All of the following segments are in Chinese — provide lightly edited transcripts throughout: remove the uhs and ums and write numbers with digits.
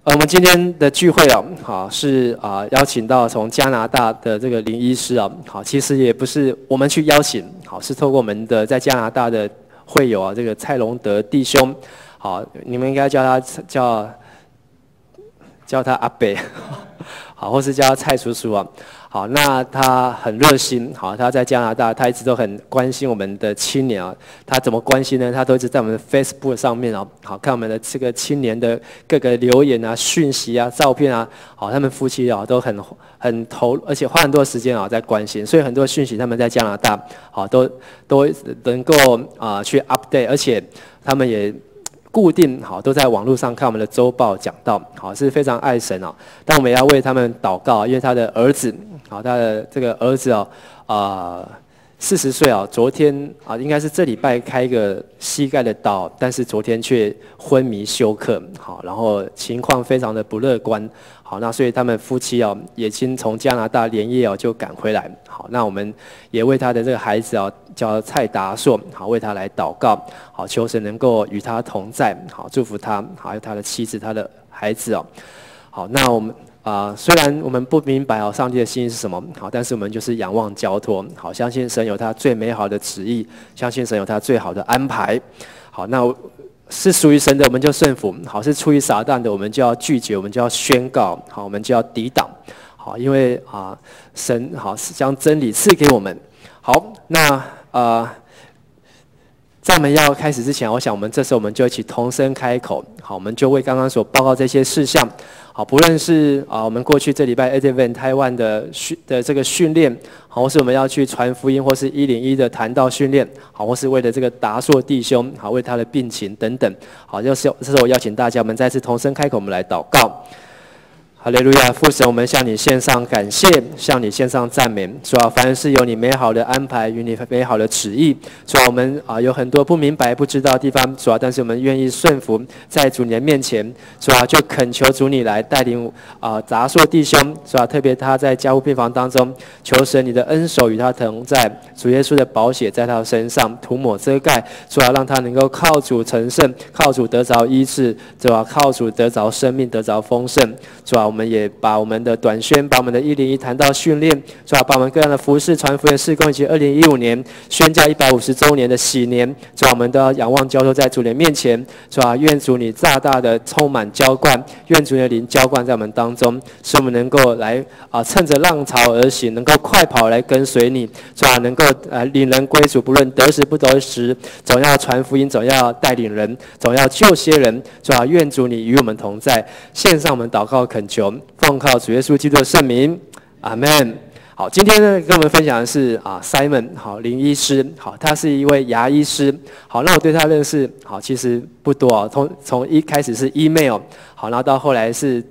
我们今天的聚会哦，好是邀请到从加拿大的这个林医师啊，好，其实也不是我们去邀请，好是透过我们的在加拿大的会友啊，这个蔡龙德弟兄，好，你们应该叫他阿伯，好，或是叫他蔡叔叔啊。好，那他很热心，好，他在加拿大，他一直都很关心我们的青年啊。他怎么关心呢？他都一直在我们的 Facebook 上面啊，好看我们的这个青年的各个留言啊、讯息啊、照片啊，好，他们夫妻啊都很投，而且花很多时间啊在关心，所以很多讯息他们在加拿大，好都能够去 update， 而且他们也固定好都在网络上看我们的周报讲道，好是非常爱神哦。但我们也要为他们祷告，因为他的儿子，好他的这个儿子哦，40岁哦，昨天应该是这礼拜开一个膝盖的刀，但是昨天却昏迷休克，好，然后情况非常的不乐观，好，那所以他们夫妻哦，也已经从加拿大连夜哦就赶回来，好，那我们也为他的这个孩子哦，叫蔡达硕，好，为他来祷告，好，求神能够与他同在，好，祝福他，还有他的妻子、他的孩子哦，好，那我们。虽然我们不明白上帝的心意是什么，好，但是我们就是仰望交托，好，相信神有他最美好的旨意，相信神有他最好的安排，好，那是属于神的我们就顺服，好，是出于撒旦的我们就要拒绝，我们就要宣告，好，我们就要抵挡，好，因为神好是将真理赐给我们，好，那在我们要开始之前，我想我们这时候我们就一起同声开口，好，我们就为刚刚所报告这些事项，好，不论是我们过去这礼拜 Advent 台湾的这个训练，好，或是我们要去传福音，或是101的谈道训练，好，或是为了这个达硕弟兄，好，为他的病情等等，好，这时候我邀请大家，我们再次同声开口，我们来祷告。哈利路亚，父神，我们向你献上感谢，向你献上赞美。主啊，凡是有你美好的安排与你美好的旨意，主啊，我们有很多不明白、不知道的地方，主啊，但是我们愿意顺服在主你的面前，主啊，就恳求主你来带领达硕弟兄，主啊，特别他在加护病房当中，求神你的恩手与他同在，主耶稣的宝血在他身上涂抹遮盖，主啊，让他能够靠主成圣，靠主得着医治，主啊，靠主得着生命，得着丰盛，主啊。我们也把我们的短宣，把我们的101谈道训练，是吧？把我们各样的服事、传福音事工，以及2015年宣教150周年的喜年，是吧？我们都要仰望交托在主的面前，是吧？愿主你大大的充满浇灌，愿主你的灵浇灌在我们当中，使我们能够来趁着浪潮而行，能够快跑来跟随你，是吧？能够领人归主，不论得时不得时，总要传福音，总要带领人，总要救些人，是吧？愿主你与我们同在，献上我们祷告恳求。奉靠主耶稣基督的圣名，阿们。好，今天呢，跟我们分享的是Simon， 好，林医师，好，他是一位牙医师，好，那我对他认识，好，其实不多从一开始是 email， 好，然后到后来是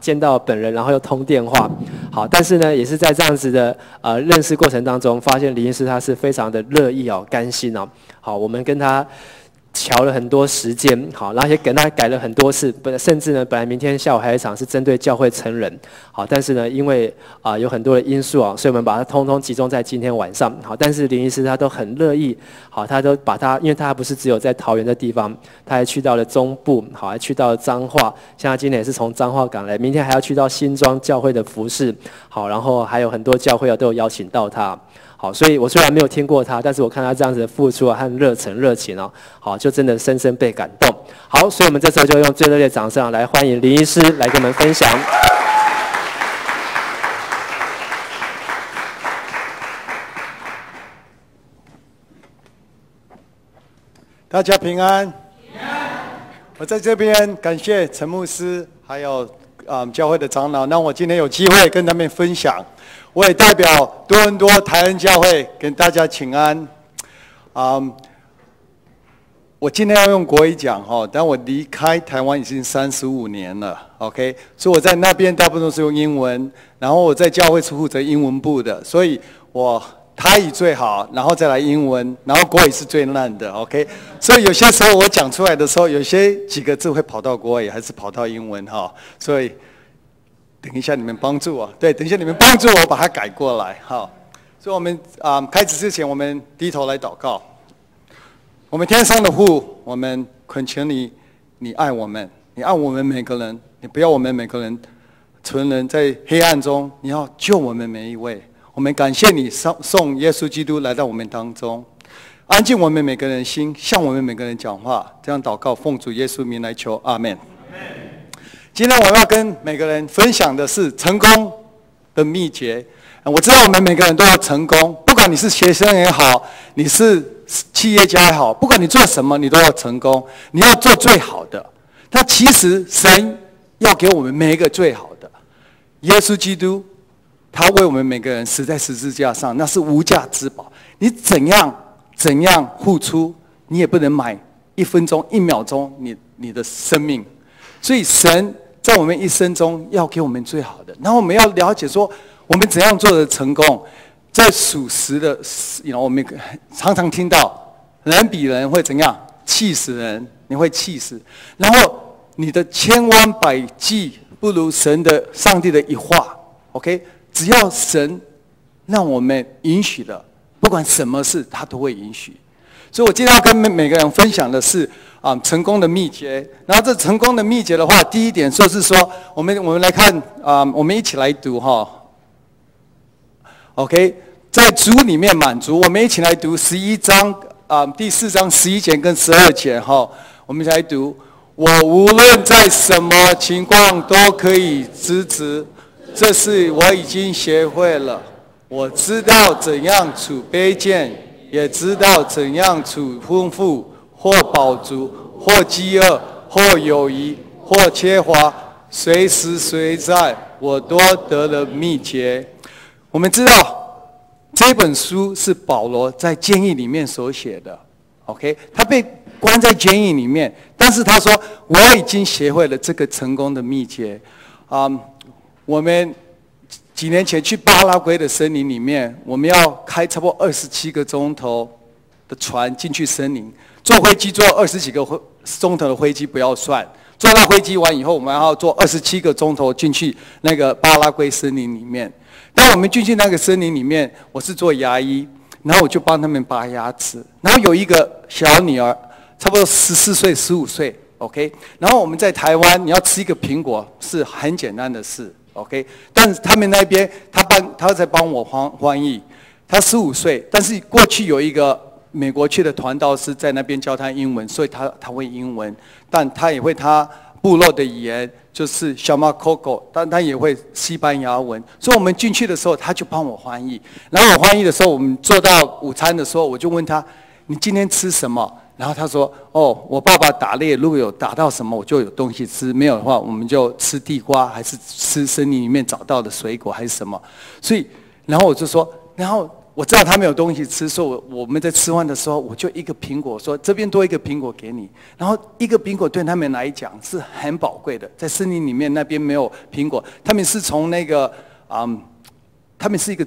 见到本人，然后又通电话，好，但是呢，也是在这样子的认识过程当中，发现林医师他是非常的乐意甘心好，我们跟他调了很多时间，好，然后也跟他改了很多次，甚至呢，本来明天下午还有一场是针对教会成人，好，但是呢，因为有很多的因素所以我们把它通通集中在今天晚上，好，但是林医师他都很乐意，好，他都把他，因为他不是只有在桃园的地方，他还去到了中部，好，还去到了彰化，像他今天也是从彰化赶来，明天还要去到新庄教会的服事，好，然后还有很多教会都有邀请到他。好，所以我虽然没有听过他，但是我看他这样子的付出和热情好，就真的深深被感动。好，所以我们这时候就用最热烈的掌声来欢迎林医师来跟我们分享。大家平安。我在这边感谢陈牧师，还有教会的长老，让我今天有机会跟他们分享。我也代表多伦多台恩教会跟大家请安。我今天要用国语讲但我离开台湾已经35年了 ，OK， 所以我在那边大部分都是用英文，然后我在教会是负责英文部的，所以我台语最好，然后再来英文，然后国语是最烂的 ，OK， 所以有些时候我讲出来的时候，有些几个字会跑到国语，还是跑到英文所以。等一下，你们帮助我。对，等一下你们帮助我把它改过来。好，所以我们开始之前，我们低头来祷告。我们天上的父，我们恳求你，你爱我们，你爱我们每个人，你你不要我们每个人存人在黑暗中，你要救我们每一位。我们感谢你送耶稣基督来到我们当中，安静我们每个人的心，向我们每个人讲话。这样祷告，奉主耶稣名来求，阿们。今天我要跟每个人分享的是成功的秘诀。我知道我们每个人都要成功，不管你是学生也好，你是企业家也好，不管你做什么，你都要成功，你要做最好的。但其实神要给我们每一个最好的。耶稣基督他为我们每个人死在十字架上，那是无价之宝。你怎样付出，你也不能买1分钟、1秒钟你的生命。所以神在我们一生中要给我们最好的。然后我们要了解说，我们怎样做的成功。在属实的，我们常常听到人比人会怎样气死人，你会气死。然后你的千万百计不如上帝的一话。OK， 只要神让我们允许的，不管什么事他都会允许。所以我今天要跟每个人分享的是成功的秘诀。然后这成功的秘诀的话，第一点就是说，我们来看我们一起来读哈。OK， 在主里面满足，我们一起来读11章第4章11节跟12节哈。我们一起来读：我无论在什么情况都可以支持，这是我已经学会了。我知道怎样处卑贱，也知道怎样处丰富，或饱足，或饥饿，或有余，或缺乏，随时随在，我都得了秘诀。我们知道这本书是保罗在监狱里面所写的 ，OK， 他被关在监狱里面，但是他说我已经学会了这个成功的秘诀。我们几年前去巴拉圭的森林里面，我们要开差不多27个钟头的船进去森林，坐飞机坐20几个钟头的飞机不要算，坐到飞机完以后，我们要坐27个钟头进去那个巴拉圭森林里面。当我们进去那个森林里面，我是做牙医，然后我就帮他们拔牙齿。然后有一个小女儿，差不多14岁、15岁 ，OK。然后我们在台湾，你要吃一个苹果是很简单的事 ，OK。但是他们那边，他在帮我翻译。他15岁，但是过去有一个美国去的传道师在那边教他英文，所以他会英文，但他也会他部落的语言，就是小马 Coco， 但他也会西班牙文。所以我们进去的时候，他就帮我翻译。然后我翻译的时候，我们做到午餐的时候，我就问他：“你今天吃什么？”然后他说：“哦，我爸爸打猎，如果有打到什么，我就有东西吃；没有的话，我们就吃地瓜，还是吃森林里面找到的水果，还是什么。”所以，然后我就说，然后我知道他没有东西吃，所以我们在吃饭的时候，我就一个苹果说：“这边多一个苹果给你。”然后一个苹果对他们来讲是很宝贵的，在森林里面那边没有苹果，他们是从那个他们是一个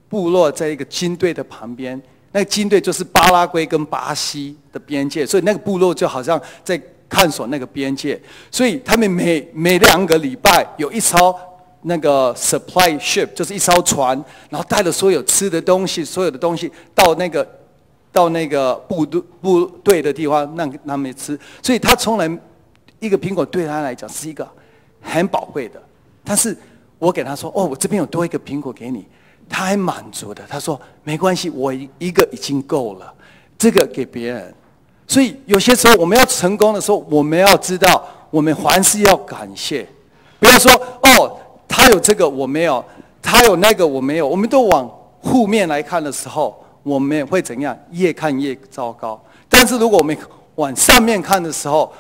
部落，在一个军队的旁边，那个军队就是巴拉圭跟巴西的边界，所以那个部落就好像在看守那个边界，所以他们每2个礼拜有一艘那个 supply ship， 就是一艘船，然后带了所有吃的东西，所有的东西到那个部队的地方让他们吃。所以他从来一个苹果对他来讲是一个很宝贵的。但是我给他说：“哦，我这边有多一个苹果给你。”他还满足的，他说：“没关系，我一个已经够了，这个给别人。”所以有些时候我们要成功的时候，我们要知道，我们凡事要感谢，不要说：“哦，他有这个我没有，他有那个我没有。”我们都往负面来看的时候，我们会怎样？越看越糟糕。但是如果我们往上面看的时候，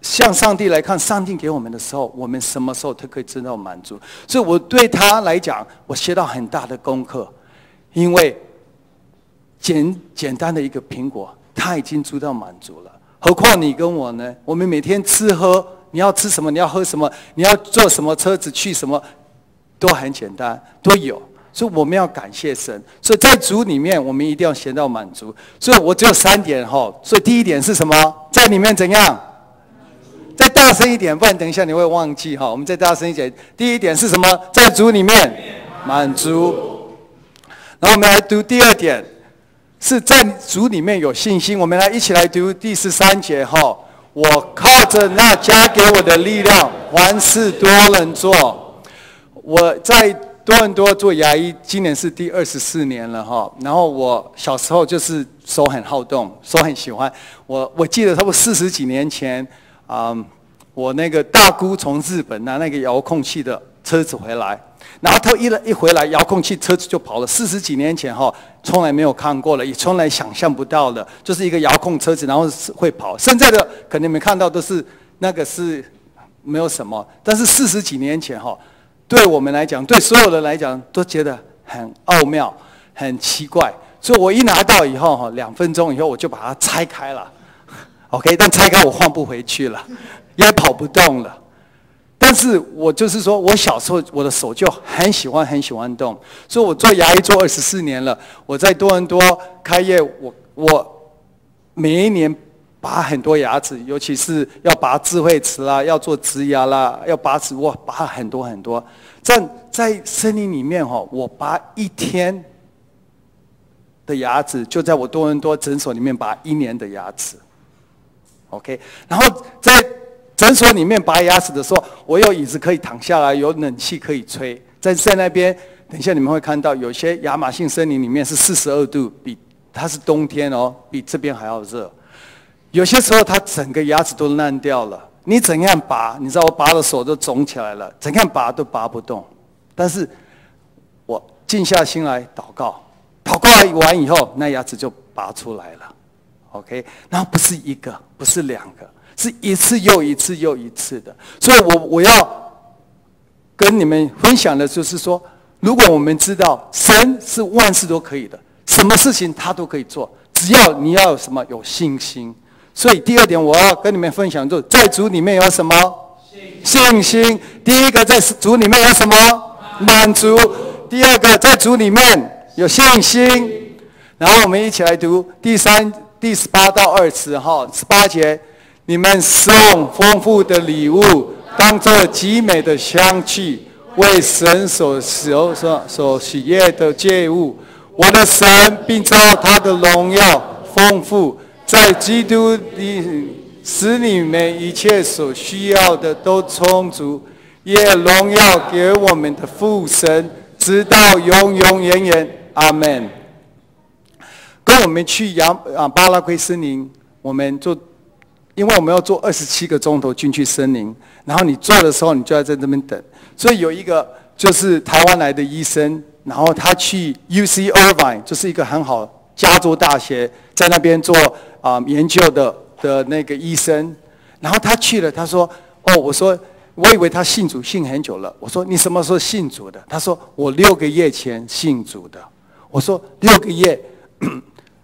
向上帝来看，上帝给我们的时候，我们什么时候都可以知道满足。所以我对他来讲，我学到很大的功课，因为简单的一个苹果，他已经知道满足了。何况你跟我呢？我们每天吃喝，你要吃什么，你要喝什么，你要坐什么车子去什么，都很简单，都有。所以我们要感谢神。所以在主里面，我们一定要学到满足。所以我只有3点哈。所以第一点是什么？在里面怎样？再大声一点，不然等一下你会忘记哈。我们再大声一点。第一点是什么？在主里面满足。然后我们来读第2点，是在主里面有信心。我们来一起来读第13节哈。我靠着那加给我的力量，凡事多能做。我在多伦多做牙医，今年是第24年了哈。然后我小时候就是手很好动，手很喜欢。我记得差不多40几年前，我那个大姑从日本拿那个遥控器的车子回来，然后他一回来，遥控器车子就跑了。40几年前哈，从来没有看过了，也从来想象不到的，就是一个遥控车子，然后会跑。现在的可能你们看到都是那个是没有什么，但是40几年前哈，对我们来讲，对所有人来讲，都觉得很奥妙、很奇怪。所以我一拿到以后哈，2分钟以后我就把它拆开了 ，OK， 但拆开我换不回去了，也跑不动了。但是我就是说，我小时候我的手就很喜欢动，所以我做牙医做24年了。我在多伦多开业，我每一年拔很多牙齿，尤其是要拔智慧齿啦，要做植牙啦，要拔齿，我拔很多很多。在森林里面哈，我拔1天的牙齿，就在我多伦多诊所里面拔1年的牙齿。OK， 然后在诊所里面拔牙齿的时候，我有椅子可以躺下来，有冷气可以吹。在那边，等一下你们会看到，有些亚马逊森林里面是42度，它是冬天哦，比这边还要热。有些时候它整个牙齿都烂掉了，你怎样拔？你知道我拔的手都肿起来了，怎样拔都拔不动。但是我静下心来祷告，祷告完以后，那牙齿就拔出来了。OK， 然后不是1个，不是2个。是一次又一次又一次的，所以我要跟你们分享的就是说，如果我们知道神是万事都可以的，什么事情他都可以做，只要你要有什么有信心。所以第2点我要跟你们分享，就是在主里面有什么信心。第一个在主里面有什么满足，第2个在主里面有信心。然后我们一起来读第18到20哈，18节。你们送丰富的礼物，当作极美的香气，为神所喜悦的祭物。我的神并照他的荣耀丰富，在基督里使你们一切所需要的都充足，也荣耀给我们的父神，直到永永远远。阿们。跟我们去巴拉圭森林，因为我们要坐27个钟头进去森林，然后你坐的时候，你就要在这边等。所以有一个就是台湾来的医生，然后他去 UC Irvine， 就是一个很好加州大学，在那边做研究的那个医生。然后他去了，他说：“哦，我以为他信主信很久了。”我说：“你什么时候信主的？”他说：“我6个月前信主的。”我说：“6个月。”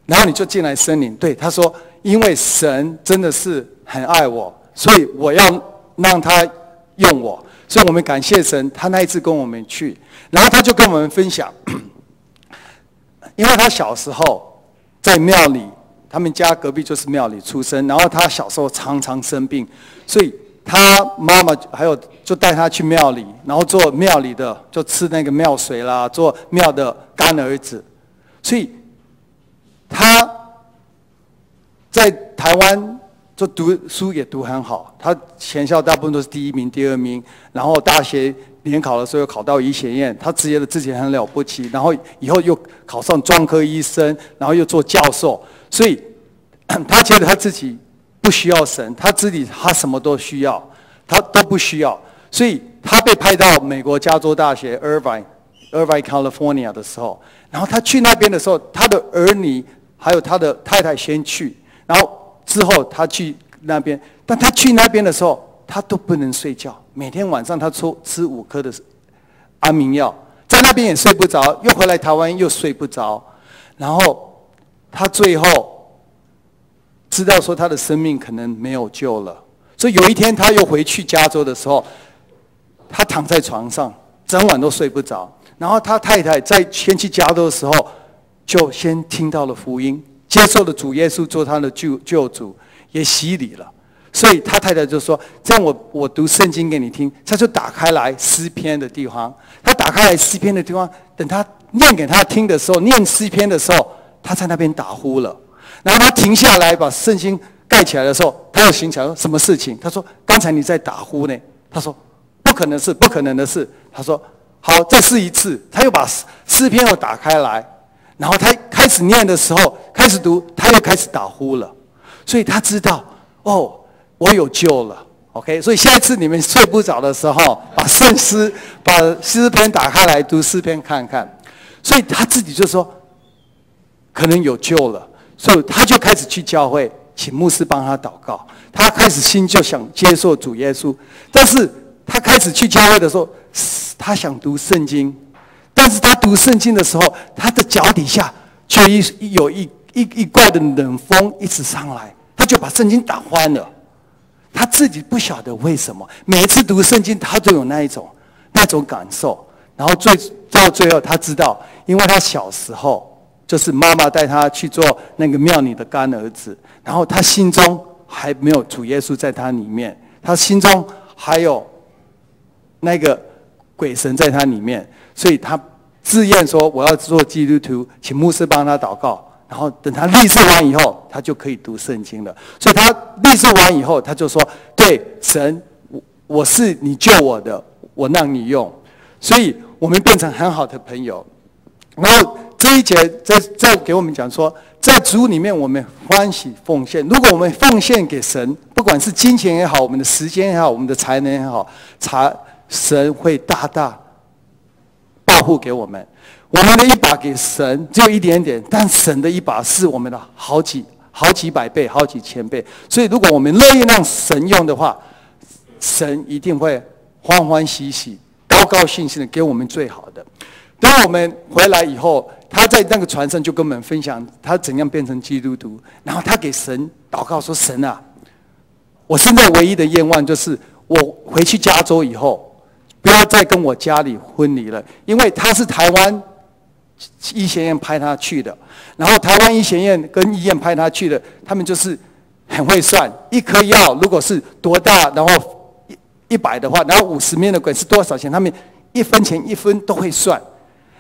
然后你就进来森林。对，他说。因为神真的是很爱我，所以我要让他用我，所以我们感谢神，他那一次跟我们去，然后他就跟我们分享，因为他小时候在庙里，他们家隔壁就是庙里出生，然后他小时候常常生病，所以他妈妈还有就带他去庙里，然后做庙里的，就吃那个庙水啦，做庙的干儿子，所以他在台湾就读书也读很好，他全校大部分都是第1名、第2名，然后大学联考的时候又考到医学院，他觉得自己很了不起，然后以后又考上专科医生，然后又做教授，所以他觉得他自己不需要神，他什么都需要，他都不需要，所以他被派到美国加州大学 Irvine California 的时候，然后他去那边的时候，他的儿女还有他的太太先去。然后之后他去那边，但他去那边的时候，他都不能睡觉。每天晚上他吃5颗的安眠药，在那边也睡不着，又回来台湾又睡不着。然后他最后知道说他的生命可能没有救了，所以有一天他又回去加州的时候，他躺在床上，整晚都睡不着。然后他太太在先去加州的时候，就先听到了福音。接受了主耶稣做他的救主，也洗礼了，所以他太太就说：“这样我读圣经给你听。”他就打开来诗篇的地方，他打开来诗篇的地方，等他念给他听的时候，念诗篇的时候，他在那边打呼了。然后他停下来把圣经盖起来的时候，他又醒起来说：“什么事情？”他说：“刚才你在打呼呢。”他说不可能是，不可能的事。他说好，再试一次。他又把诗篇又打开来，然后他开始念的时候，开始读，他又开始打呼了。所以他知道哦，我有救了。OK， 所以下一次你们睡不着的时候，把诗篇打开来读诗篇看看。所以他自己就说可能有救了，所以他就开始去教会，请牧师帮他祷告。他开始心就想接受主耶稣，但是他开始去教会的时候，他想读圣经，但是他读圣经的时候，他的脚底下就有一怪的冷风一直上来，他就把圣经打翻了。他自己不晓得为什么，每一次读圣经，他都有那一种感受。然后到最后，他知道，因为他小时候就是妈妈带他去做那个庙里的干儿子，然后他心中还没有主耶稣在他里面，他心中还有那个鬼神在他里面，所以他自愿说我要做基督徒，请牧师帮他祷告。然后等他立志完以后，他就可以读圣经了。所以他立志完以后，他就说：“对神，我是你救我的，我让你用。”所以我们变成很好的朋友。然后这一节再给我们讲说，在主里面我们欢喜奉献。如果我们奉献给神，不管是金钱也好，我们的时间也好，我们的才能也好，神会大大保护给我们。我们的一把给神只有一点点，但神的一把是我们的好几百倍、好几千倍。所以，如果我们乐意让神用的话，神一定会欢欢喜喜、高高兴兴的给我们最好的。当我们回来以后，他在那个船上就跟我们分享他怎样变成基督徒，然后他给神祷告说：“神啊，我现在唯一的愿望就是我回去加州以后，不要再跟我家里分离了，因为他是台湾医学院派他去的，然后台湾医学院跟医院派他去的，他们就是很会算，一颗药如果是多大，然后100的话，然后50面的鬼是多少钱，他们1分钱1分都会算。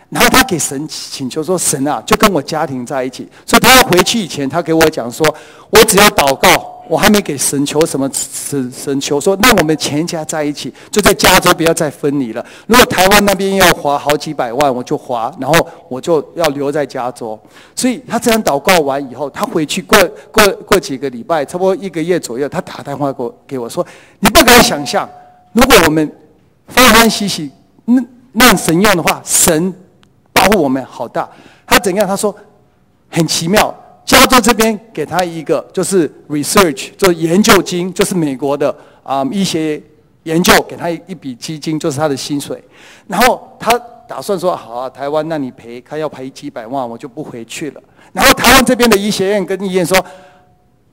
然后他给神请求说：神啊，就跟我家庭在一起。所以他要回去以前，他给我讲说：我只要祷告，我还没给神求什么，神求说让我们全家在一起，就在加州不要再分离了。如果台湾那边要花好几百万，我就花，然后我就要留在加州。所以他这样祷告完以后，他回去过几个礼拜，差不多1个月左右，他打电话给我说：你不敢想象，如果我们欢欢喜喜让神用的话，神保护我们好大。他怎样？他说很奇妙，加州这边给他一个就是 research 就是研究金，就是美国的医学研究，给他一笔基金，就是他的薪水。然后他打算说：好啊，台湾那你赔，他要赔几百万，我就不回去了。然后台湾这边的医学院跟医院说：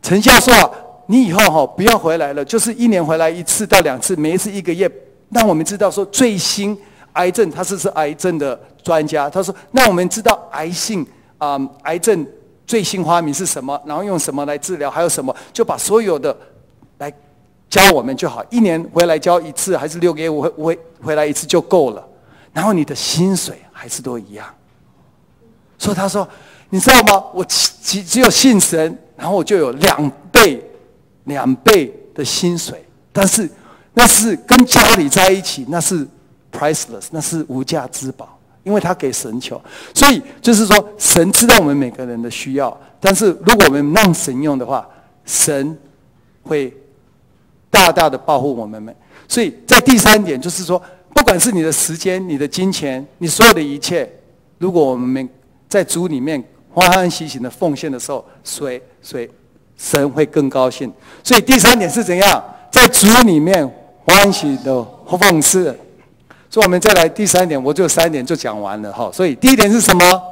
陈教授啊，你以后不要回来了，就是1年回来1次到2次，每一次1个月，让我们知道说最新癌症，他是癌症的专家。他说：那我们知道癌症最新发明是什么，然后用什么来治疗，还有什么，就把所有的来教我们就好。1年回来教1次，还是6个月回来1次就够了。然后你的薪水还是都一样。所以他说：你知道吗？我只有信神，然后我就有2倍的薪水。但是那是跟家里在一起，那是 priceless， 那是无价之宝，因为他给神求。所以就是说，神知道我们每个人的需要，但是如果我们让神用的话，神会大大的保护我们。所以在第3点就是说，不管是你的时间、你的金钱、你所有的一切，如果我们在主里面欢欢喜喜的奉献的时候，神会更高兴。所以第3点是怎样？在主里面欢喜的奉献。所以我们再来第3点，我就3点就讲完了哈。所以第1点是什么？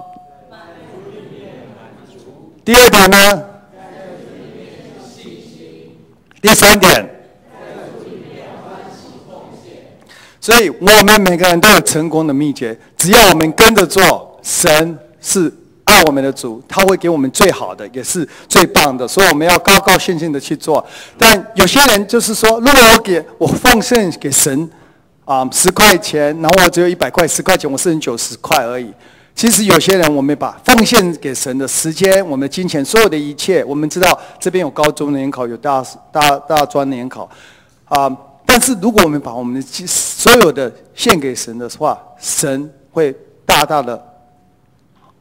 第2点呢？第3点。所以我们每个人都有成功的秘诀，只要我们跟着做，神是爱我们的主，他会给我们最好的，也是最棒的。所以我们要高高兴兴的去做。但有些人就是说，如果我奉献给神10块钱，然后我只有100块，10块钱我剩90块而已。其实有些人，我们把奉献给神的时间、我们的金钱、所有的一切，我们知道这边有高中联考，有大专联考，但是如果我们把我们的所有的献给神的话，神会大大的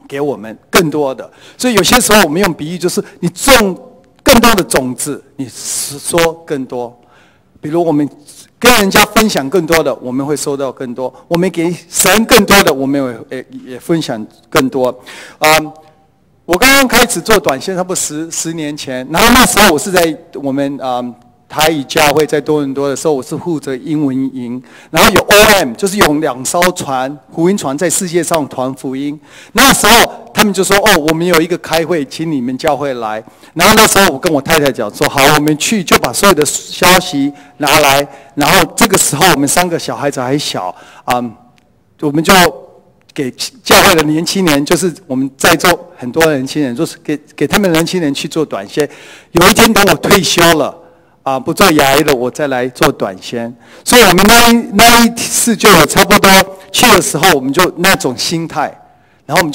给我们更多的。所以有些时候我们用比喻，就是你种更多的种子，你说更多。比如我们跟人家分享更多的，我们会收到更多；我们给神更多的，我们也分享更多。我刚刚开始做短线，差不多十年前，然后那时候我是在我们台语教会在多伦多的时候，我是负责英文营，然后有 OM， 就是有2艘船，福音船在世界上传福音。那时候他们就说：“哦，我们有一个开会，请你们教会来。”然后那时候我跟我太太讲说：“好，我们去，就把所有的消息拿来。”然后这个时候我们3个小孩子还小，我们就给教会的年轻人，就是我们在座很多年轻人，就是给他们年轻人去做短宣。有一天等我退休了。不做牙医了，我再来做短宣。所以我们那一次就有差不多去的时候，我们就那种心态，然后我们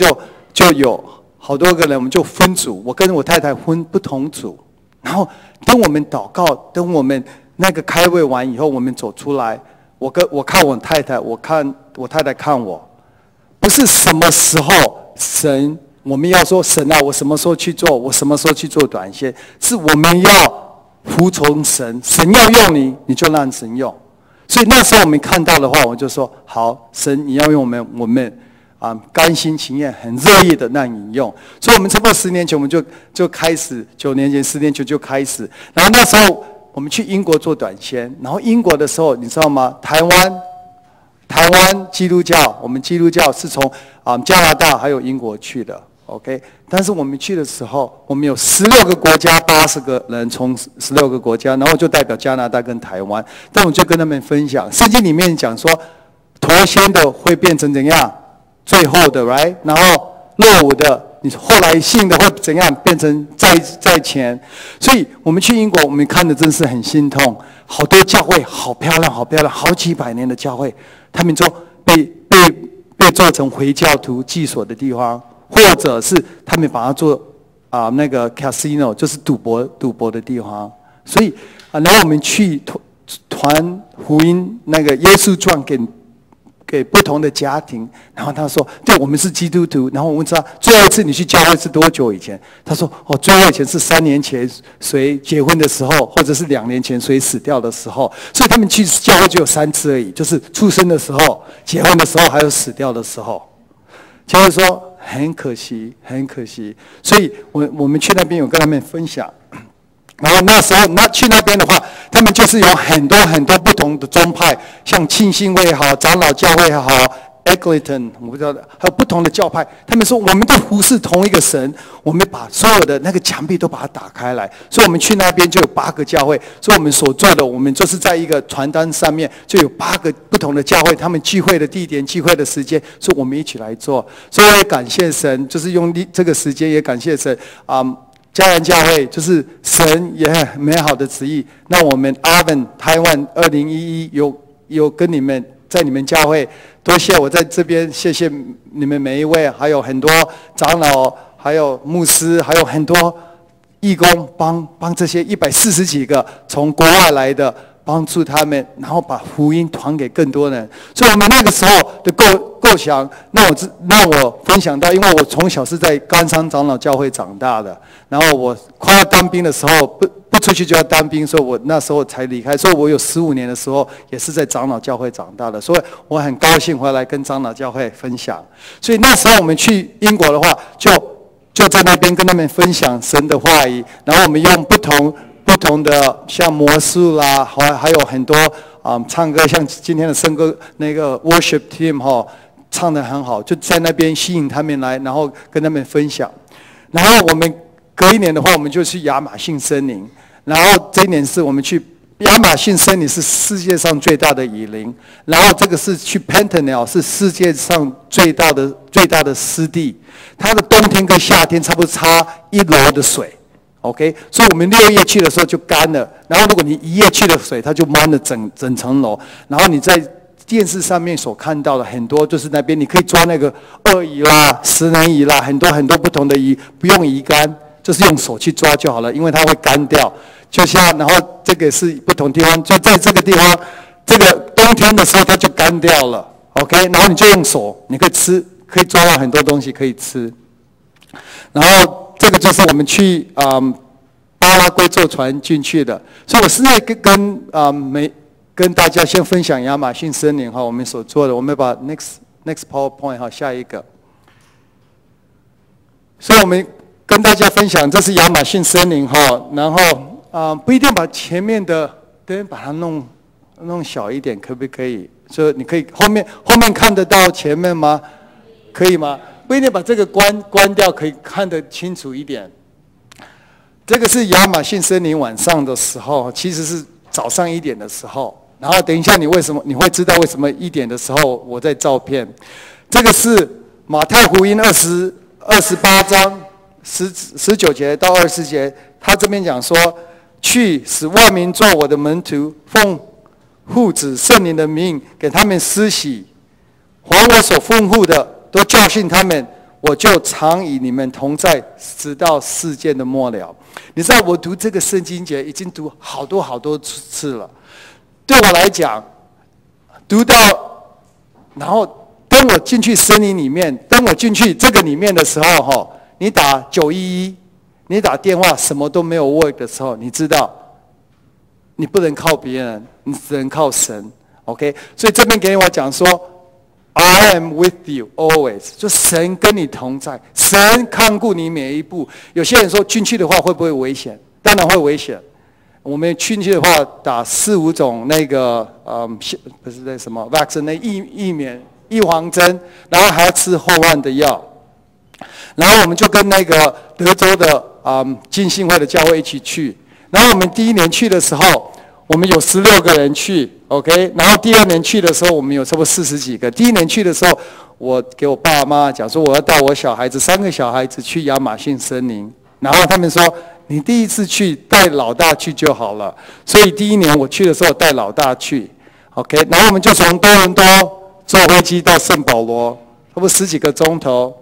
就有好多个人，我们就分组，我跟我太太分不同组，然后等我们祷告，等我们那个开会完以后，我们走出来，我看我太太，我看我太太看我，不是什么时候神，我们要说神啊，我什么时候去做，我什么时候去做短宣，是我们要服从神，神要用你，你就让神用。所以那时候我们看到的话，我就说好，神你要用我们甘心情愿、很热烈的让你用。所以我们差不多10年前，我们就开始，9年前、10年前就开始。然后那时候我们去英国做短宣，然后英国的时候，你知道吗？台湾基督教，我们基督教是从加拿大还有英国去的。OK， 但是我们去的时候，我们有16个国家，80个人从16个国家，然后就代表加拿大跟台湾。但我就跟他们分享，圣经里面讲说，头先的会变成怎样，最后的 ，right？ 然后落伍的，你后来信的会怎样，变成在前。所以我们去英国，我们看的真是很心痛，好多教会好漂亮，好漂亮，好几百年的教会，他们就被做成回教徒寄所的地方。或者是他们把它做那个 casino， 就是赌博的地方。所以然后我们去传福音，那个耶稣传给不同的家庭。然后他说：“对，我们是基督徒。”然后我问他：“最后一次你去教会是多久以前？”他说：“哦，最后以前是3年前谁结婚的时候，或者是2年前谁死掉的时候。所以他们去教会就有3次而已，就是出生的时候、结婚的时候，还有死掉的时候。”就是说很可惜，很可惜。所以我们去那边有跟他们分享，然后那时候去那边的话，他们就是有很多很多不同的宗派，像浸信会也好，长老教会也好，Anglican 我不知道的，还有不同的教派。他们说我们都服侍同一个神，我们把所有的那个墙壁都把它打开来。所以我们去那边就有8个教会，所以我们所做的，我们就是在一个传单上面就有8个不同的教会，他们聚会的地点、聚会的时间，所以我们一起来做。所以我也感谢神，就是用这个时间也感谢神家人教会就是神也很美好的旨意。那我们阿文台湾2011有跟你们在你们教会，多谢我在这边谢谢你们每一位，还有很多长老，还有牧师，还有很多义工帮这些140几个从国外来的，帮助他们，然后把福音传给更多人。所以我们那个时候的构想，让我分享到，因为我从小是在冈山长老教会长大的，然后我快要当兵的时候不出去就要当兵，所以我那时候才离开。所以我有15年的时候也是在长老教会长大的，所以我很高兴回来跟长老教会分享。所以那时候我们去英国的话，就在那边跟他们分享神的话语，然后我们用不同的像魔术啦，还有很多唱歌，像今天的圣歌那个 worship team 唱得很好，就在那边吸引他们来，然后跟他们分享。然后我们隔一年的话，我们就去亚马逊森林。然后这一年是我们去亚马逊森林，是世界上最大的雨林。然后这个是去 Pantanal， 是世界上最大的湿地。它的冬天跟夏天差不多差1楼的水。OK， 所以我们6月去的时候就干了。然后如果你1月去的水，它就满了整层楼。然后你在电视上面所看到的很多，就是那边你可以抓那个鳄鱼啦、食人鱼啦，很多很多不同的鱼，不用鱼竿，就是用手去抓就好了，因为它会干掉。就像，然后这个是不同地方，就在这个地方，这个冬天的时候它就干掉了 ，OK， 然后你就用手，你可以吃，可以抓到很多东西可以吃。然后这个就是我们去巴拉圭坐船进去的，所以我现在跟大家先分享亚马逊森林我们所做的，我们把 next PowerPoint 下一个。所以我们跟大家分享，这是亚马逊森林然后不一定把前面的灯把它弄小一点，可不可以？所以你可以后面看得到前面吗？可以吗？不一定把这个关掉，可以看得清楚一点。这个是亚马逊森林晚上的时候，其实是早上1点的时候。然后等一下你会知道为什么1点的时候我在照片。这个是马太福音28章19节到24节，他这边讲说，去使万民做我的门徒，奉父子圣灵的名给他们施洗，还我所吩咐的都教训他们，我就常与你们同在，直到世界的末了。你知道我读这个圣经节已经读好多次了，对我来讲，读到然后当我进去森林里面，当我进去这个里面的时候你打911，你打电话什么都没有 work 的时候，你知道你不能靠别人，你只能靠神 OK， 所以这边给我讲说 I am with you always， 就神跟你同在，神看顾你每一步。有些人说进去的话会不会危险？当然会危险。我们进去的话打4、5种那个不是那什么 vaccine 预防针，然后还要吃后患的药。然后我们就跟那个德州的浸信会的教会一起去。然后我们第1年去的时候，我们有16个人去 ，OK。然后第2年去的时候，我们有差不多40几个。第1年去的时候，我给我爸妈讲说，我要带我小孩子3个小孩子去亚马逊森林。然后他们说，你第一次去带老大去就好了。所以第1年我去的时候带老大去 ，OK。然后我们就从多伦多坐飞机到圣保罗，差不多10几个钟头。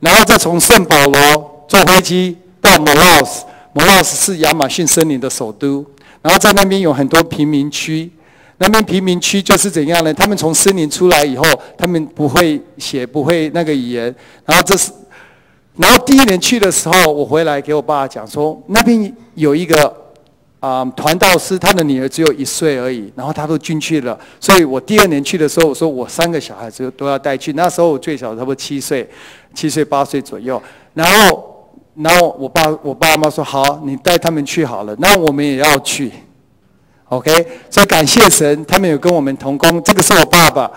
然后再从圣保罗坐飞机到Morelos是亚马逊森林的首都。然后在那边有很多贫民区，那边贫民区就是怎样呢？他们从森林出来以后，他们不会写，不会那个语言。然后第1年去的时候，我回来给我爸讲说，那边有一个传道师，他的女儿只有1岁而已，然后他都进去了。所以我第2年去的时候，我说我3个小孩子都要带去。那时候我最小差不多7岁8岁左右。然后我爸妈说好，你带他们去好了，那我们也要去 ，OK。所以感谢神，他们有跟我们同工。这个是我爸爸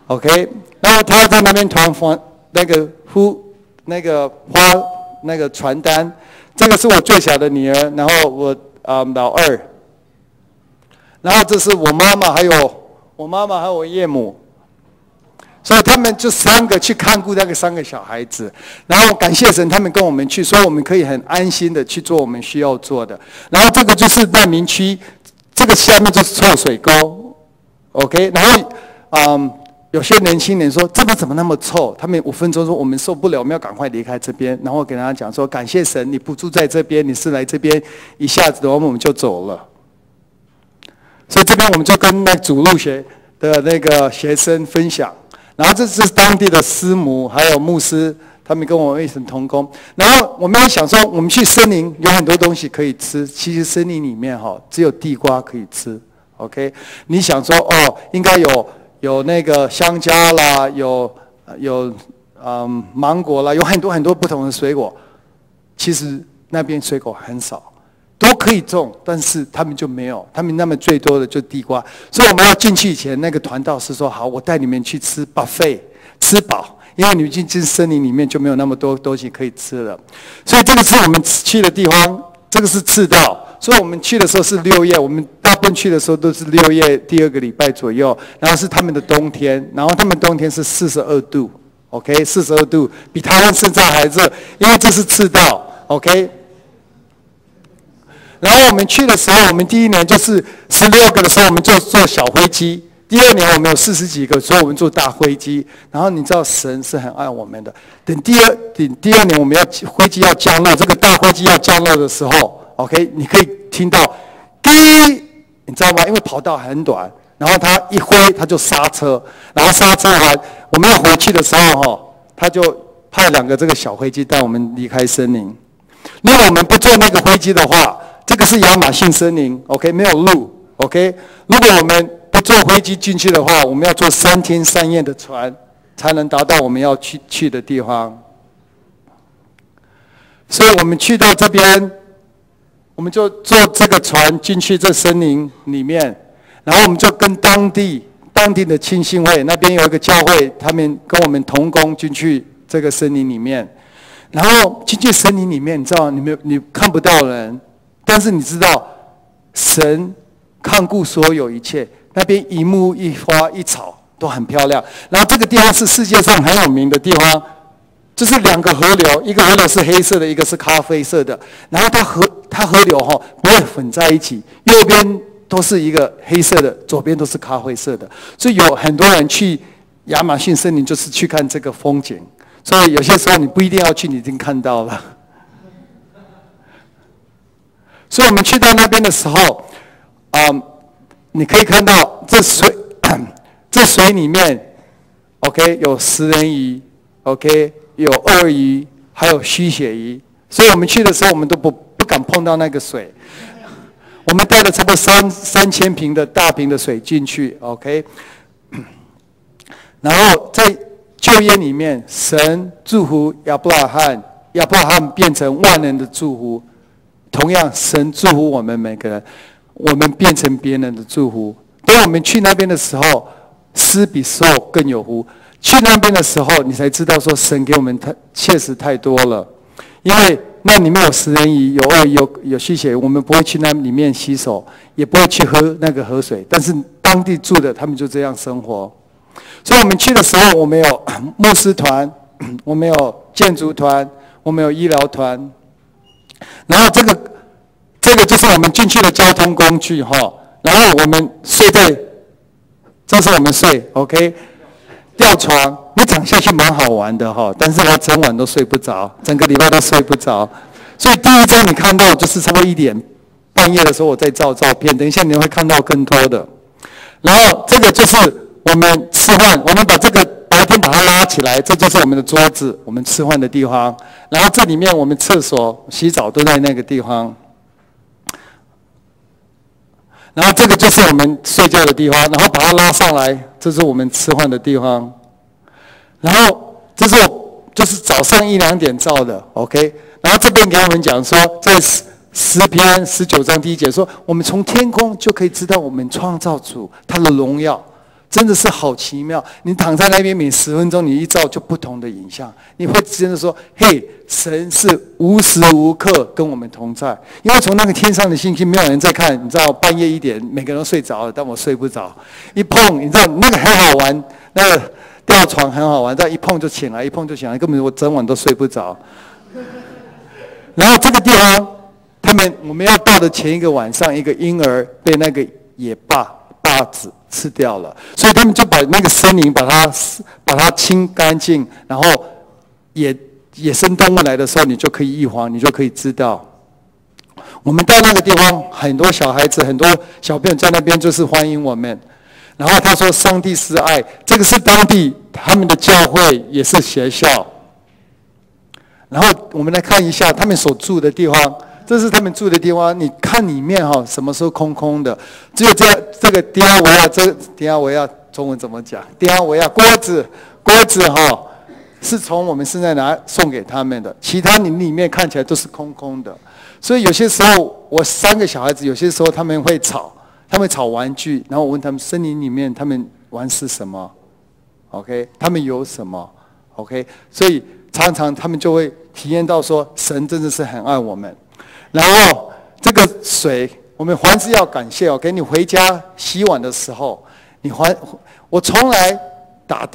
，OK。然后他在那边传那个花那个传单。这个是我最小的女儿，然后我老二。然后这是我妈妈，还有我岳母。所以他们就3个去看顾那个3个小孩子，然后感谢神，他们跟我们去，所以我们可以很安心的去做我们需要做的。然后这个就是难民区，这个下面就是臭水沟 ，OK。然后有些年轻人说这边怎么那么臭？他们5分钟说我们受不了，我们要赶快离开这边。然后我给他讲说感谢神，你不住在这边，你是来这边一下子的话我们就走了。所以这边我们就跟那主路学的那个学生分享。然后这是当地的师母还有牧师，他们跟我们一同同工。然后我们也想说，我们去森林有很多东西可以吃，其实森林里面只有地瓜可以吃 ，OK。你想说应该有那个香蕉啦，有芒果啦，有很多不同的水果。其实那边水果很少。都可以种，但是他们就没有，他们那么最多的就地瓜。所以我们要进去以前，那个团道士说好，我带你们去吃 buffet， 吃饱，因为你们进森林里面就没有那么多东西可以吃了。所以这个是我们去的地方，这个是赤道。所以我们去的时候是6月，我们大部分去的时候都是6月第2个礼拜左右，然后是他们的冬天，然后他们冬天是42度 ，OK， 42度，比台湾现在还热，因为这是赤道 ，OK。然后我们去的时候，我们第1年就是16个的时候，我们就坐小飞机。第2年我们有40几个，所以我们坐大飞机。然后你知道神是很爱我们的。等第二年我们飞机要降落，这个大飞机要降落的时候 ，OK， 你可以听到你知道吗？因为跑道很短，然后他一挥他就刹车，然后刹车完我们要回去的时候他就派2个这个小飞机带我们离开森林。如果我们不坐那个飞机的话，这个是亚马逊森林 ，OK， 没有路 ，OK。如果我们不坐飞机进去的话，我们要坐3天3夜的船，才能达到我们要去的地方。所以我们去到这边，我们就坐这个船进去这森林里面，然后我们就跟当地的浸信会那边有一个教会，他们跟我们同工进去这个森林里面。然后进去森林里面，你知道你看不到人，但是你知道神看顾所有一切，那边一木一花一草都很漂亮。然后这个地方是世界上很有名的地方，就是2个河流，一个河流是黑色的，一个是咖啡色的。然后它河流不会混在一起，右边都是一个黑色的，左边都是咖啡色的。所以有很多人去亚马逊森林就是去看这个风景。所以有些时候你不一定要去，你已经看到了。所以我们去到那边的时候，你可以看到这水里面 ，OK， 有食人鱼 ，OK， 有鳄鱼，还有吸血鱼。所以我们去的时候，我们都不敢碰到那个水。我们带了差不多3000瓶的大瓶的水进去 ，OK， 然后在旧约里面，神祝福亚伯拉罕，亚伯拉罕变成万人的祝福。同样，神祝福我们每个人，我们变成别人的祝福。当我们去那边的时候，施比受更有福。去那边的时候，你才知道说，神给我们确实太多了。因为那里面有食人鱼，有鳄鱼，有吸血，我们不会去那里面洗手，也不会去喝那个河水。但是当地住的，他们就这样生活。所以我们去的时候，我们有牧师团，我们有建筑团，我们有医疗团。然后这个就是我们进去的交通工具然后我们睡在，这是我们睡 ，OK， 吊床，你躺下去蛮好玩的但是我整晚都睡不着，整个礼拜都睡不着。所以第一张你看到就是差不多1点半夜的时候我在照片，等一下你会看到更多的。然后这个就是我们吃饭，我们把这个白天把它拉起来，这就是我们的桌子，我们吃饭的地方。然后这里面我们厕所、洗澡都在那个地方。然后这个就是我们睡觉的地方，然后把它拉上来，这是我们吃饭的地方。然后这是就是早上1、2点照的 ，OK。然后这边给我们讲说，在诗篇19章1节说，我们从天空就可以知道我们创造主他的荣耀。真的是好奇妙！你躺在那边，每10分钟你一照就不同的影像，你会真的说：“嘿，神是无时无刻跟我们同在。”因为从那个天上的星星，没有人在看。你知道，半夜1点，每个人都睡着了，但我睡不着。一碰，你知道那个很好玩，那个吊床很好玩，但一碰就醒来，一碰就醒来，根本我整晚都睡不着。然后这个地方，我们要到的前一个晚上，一个婴儿被那个野霸子吃掉了，所以他们就把那个森林把它清干净，然后野生动物来的时候，你就可以预防，你就可以知道。我们到那个地方，很多小孩子、很多小朋友在那边就是欢迎我们。然后他说：“上帝是爱。”这个是当地他们的教会，也是学校。然后我们来看一下他们所住的地方。这是他们住的地方，你看里面什么时候空空的？只有这个迪亚维亚中文怎么讲？迪亚维亚锅子是从我们现在送给他们的，其他你里面看起来都是空空的。所以有些时候我3个小孩子，有些时候他们会吵玩具，然后我问他们森林里面他们玩是什么 ？OK， 他们有什么 ？OK， 所以常常他们就会体验到说，神真的是很爱我们。然后这个水，我们凡事要感谢给你回家洗碗的时候，我从来打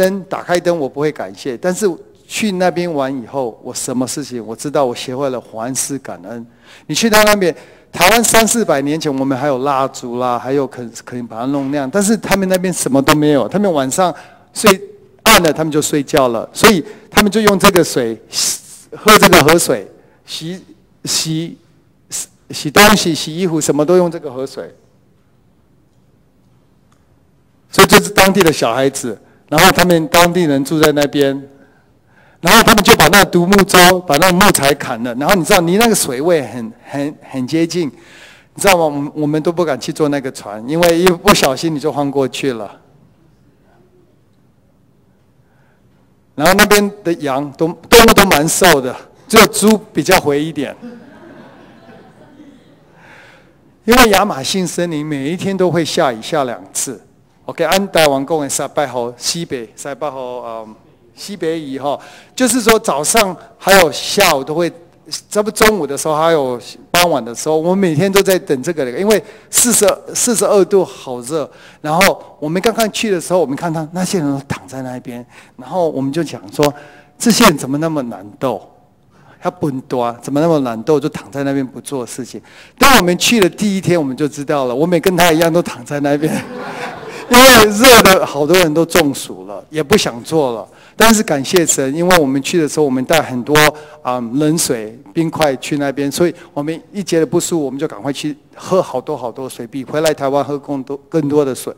开灯我不会感谢，但是去那边玩以后，我什么事情我知道，我学会了凡事感恩。你去到那边，台湾300-400年前我们还有蜡烛啦，还有可以把它弄亮，但是他们那边什么都没有，他们晚上睡暗了，他们就睡觉了，所以他们就用这个水喝这个河水洗洗东西、洗衣服，什么都用这个河水。所以这是当地的小孩子，然后他们当地人住在那边，然后他们就把那个独木舟、把那个木材砍了，然后你知道离那个水位很接近，你知道吗？我们都不敢去坐那个船，因为一不小心你就翻过去了。然后那边的羊动物都蛮瘦的，只有猪比较肥一点。因为亚马逊森林每一天都会下雨下2次。OK， 按台湾讲的3百毫西北300毫西北雨哈，就是说早上还有下午都会，差不多中午的时候还有傍晚的时候，我们每天都在等这个，因为42度好热。然后我们刚刚去的时候，我们看到那些人都躺在那边，然后我们就讲说，这些人怎么那么懒惰？他笨多，怎么那么懒惰，就躺在那边不做事情？当我们去的第一天，我们就知道了，我们也跟他一样都躺在那边。因为热的好多人都中暑了，也不想做了。但是感谢神，因为我们去的时候，我们带很多冷水、冰块去那边，所以我们一觉得不舒服，我们就赶快去喝好多水，比回来台湾喝更多的水。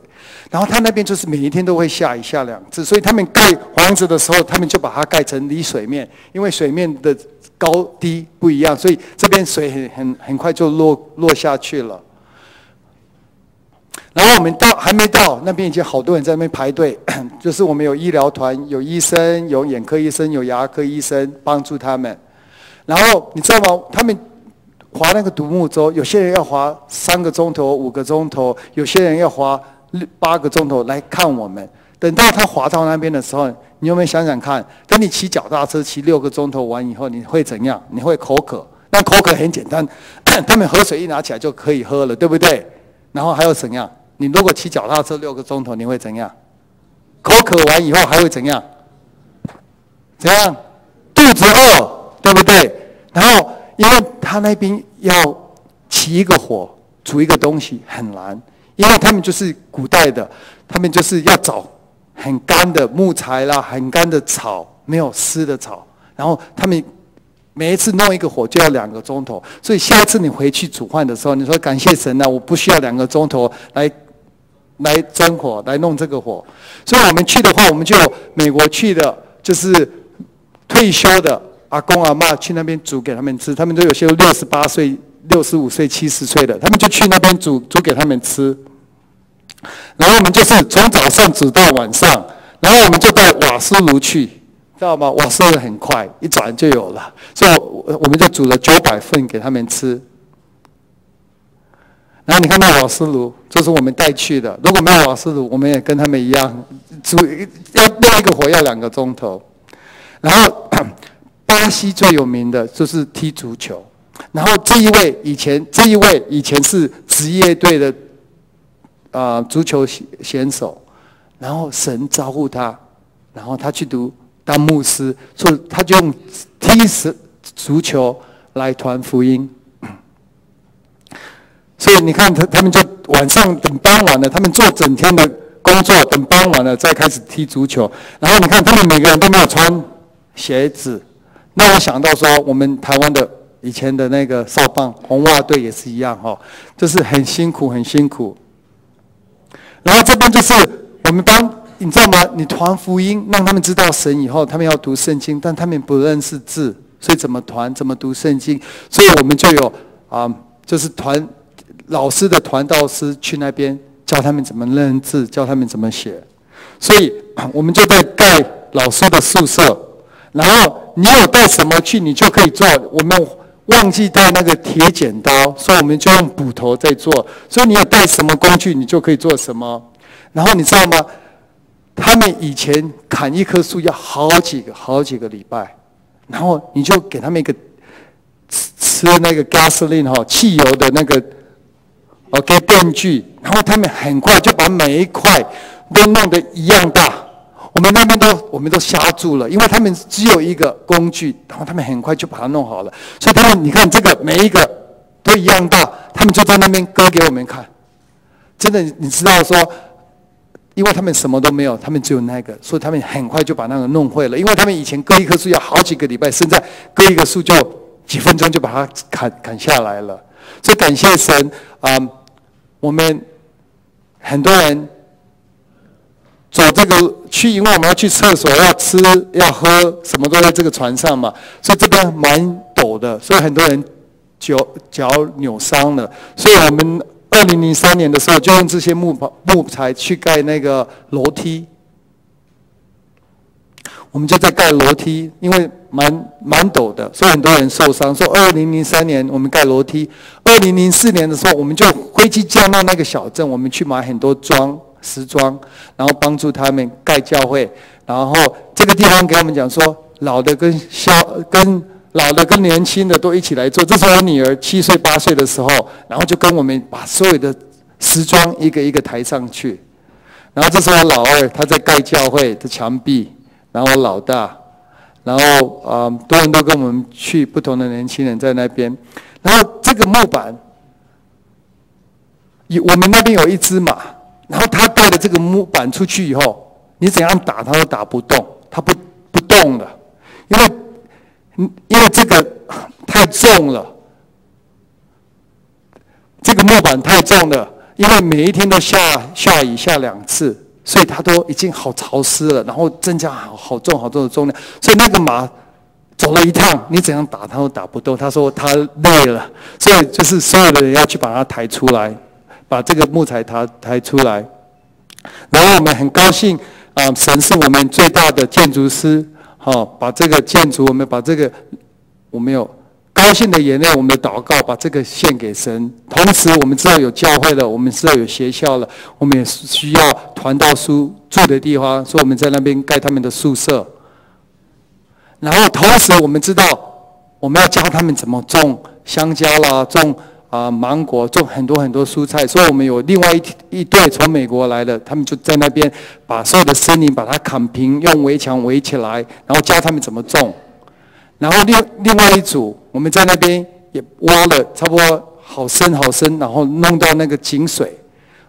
然后他那边就是每一天都会下雨下2次，所以他们盖房子的时候，他们就把它盖成离水面，因为水面的高低不一样，所以这边水很快就落下去了。然后我们还没到那边，已经好多人在那边排队。就是我们有医疗团，有医生，有眼科医生，有牙科医生帮助他们。然后你知道吗？他们划那个独木舟，有些人要划3个钟头、5个钟头，有些人要划8个钟头来看我们。等到他划到那边的时候，你有没有想想看？等你骑脚踏车骑6个钟头完以后，你会怎样？你会口渴。但口渴很简单，他们河水一拿起来就可以喝了，对不对？然后还有怎样？你如果骑脚踏车6个钟头，你会怎样？口渴完以后还会怎样？怎样？肚子饿，对不对？然后，因为他那边要起一个火，煮一个东西很难，因为他们就是古代的，他们就是要找很干的木材啦，很干的草，没有湿的草，然后他们每一次弄一个火就要2个钟头，所以下一次你回去煮饭的时候，你说感谢神啊，我不需要2个钟头来蒸火，来弄这个火。所以我们去的话，我们就有美国去的，就是退休的阿公阿嬷去那边煮给他们吃，他们都有些68岁、65岁、70岁的，他们就去那边煮给他们吃。然后我们就是从早上煮到晚上，然后我们就带瓦斯炉去。知道吗？瓦斯炉很快，一转就有了，所以我们就煮了900份给他们吃。然后你看那瓦斯炉，这是我们带去的。如果没有瓦斯炉，我们也跟他们一样，要弄一个火要2个钟头。然后巴西最有名的就是踢足球。然后这一位以前是职业队的足球选手，然后神招呼他，然后他去当牧师，所以他就用踢足球来传福音。所以你看他们就晚上等傍晚了，他们做整天的工作，等傍晚了再开始踢足球。然后你看他们每个人都没有穿鞋子，那我想到说我们台湾的以前的那个少棒红袜队也是一样哈，就是很辛苦。然后这边就是我们你知道吗？你传福音让他们知道神以后，他们要读圣经，但他们不认识字，所以怎么读圣经？所以我们就有就是老师的传道师去那边教他们怎么认字，教他们怎么写。所以我们就在盖老师的宿舍，然后你有带什么去，你就可以做。我们忘记带那个铁剪刀，所以我们就用捕头在做。所以你有带什么工具，你就可以做什么。然后你知道吗？他们以前砍一棵树要好几个礼拜，然后你就给他们一个吃那个 gasoline 汽油的那个电锯，然后他们很快就把每一块都弄得一样大。我们那边我们都吓住了，因为他们只有一个工具，然后他们很快就把它弄好了。所以他们你看这个每一个都一样大，他们就在那边割给我们看。真的，你知道说。因为他们什么都没有，他们只有那个，所以他们很快就把那个弄会了。因为他们以前割一棵树要好几个礼拜，现在割一个树就几分钟就把它砍下来了。所以感谢神我们很多人走这个去，因为我们要去厕所、要吃、要喝，什么都在这个船上嘛，所以这边蛮陡的，所以很多人脚扭伤了。所以我们2003年的时候就用这些木材去盖那个楼梯。我们就在盖楼梯，因为蛮陡的，所以很多人受伤。说2003年我们盖楼梯，2004年的时候我们就飞机降到那个小镇，我们去买很多石桩，然后帮助他们盖教会。然后这个地方给我们讲说，老的跟年轻的都一起来做。这是我女儿7岁8岁的时候，然后就跟我们把所有的石桩一个一个抬上去。然后这是我老二，他在盖教会的墙壁。然后我老大，然后多人都跟我们去，不同的年轻人在那边。然后这个木板，我们那边有一只马，然后他带着这个木板出去以后，你怎样打它都打不动，它不动了，因为这个太重了，这个木板太重了，因为每一天都下雨下2次。所以它都已经好潮湿了，然后增加好重的重量，所以那个马走了一趟，你怎样打它都打不动。他说他累了，所以就是所有的人要去把它抬出来，把这个木材抬出来。然后我们很高兴神是我们最大的建筑师，把这个建筑我们有高兴的眼泪，我们的祷告把这个献给神。同时我们知道有教会了，我们知道有学校了，我们也需要传道书住的地方，所以我们在那边盖他们的宿舍。然后同时我们知道我们要教他们怎么种香蕉啦，种芒果，种很多蔬菜。所以我们有另外一队从美国来的，他们就在那边把所有的森林把它砍平，用围墙围起来，然后教他们怎么种。然后另外一组，我们在那边也挖了差不多好深，然后弄到那个井水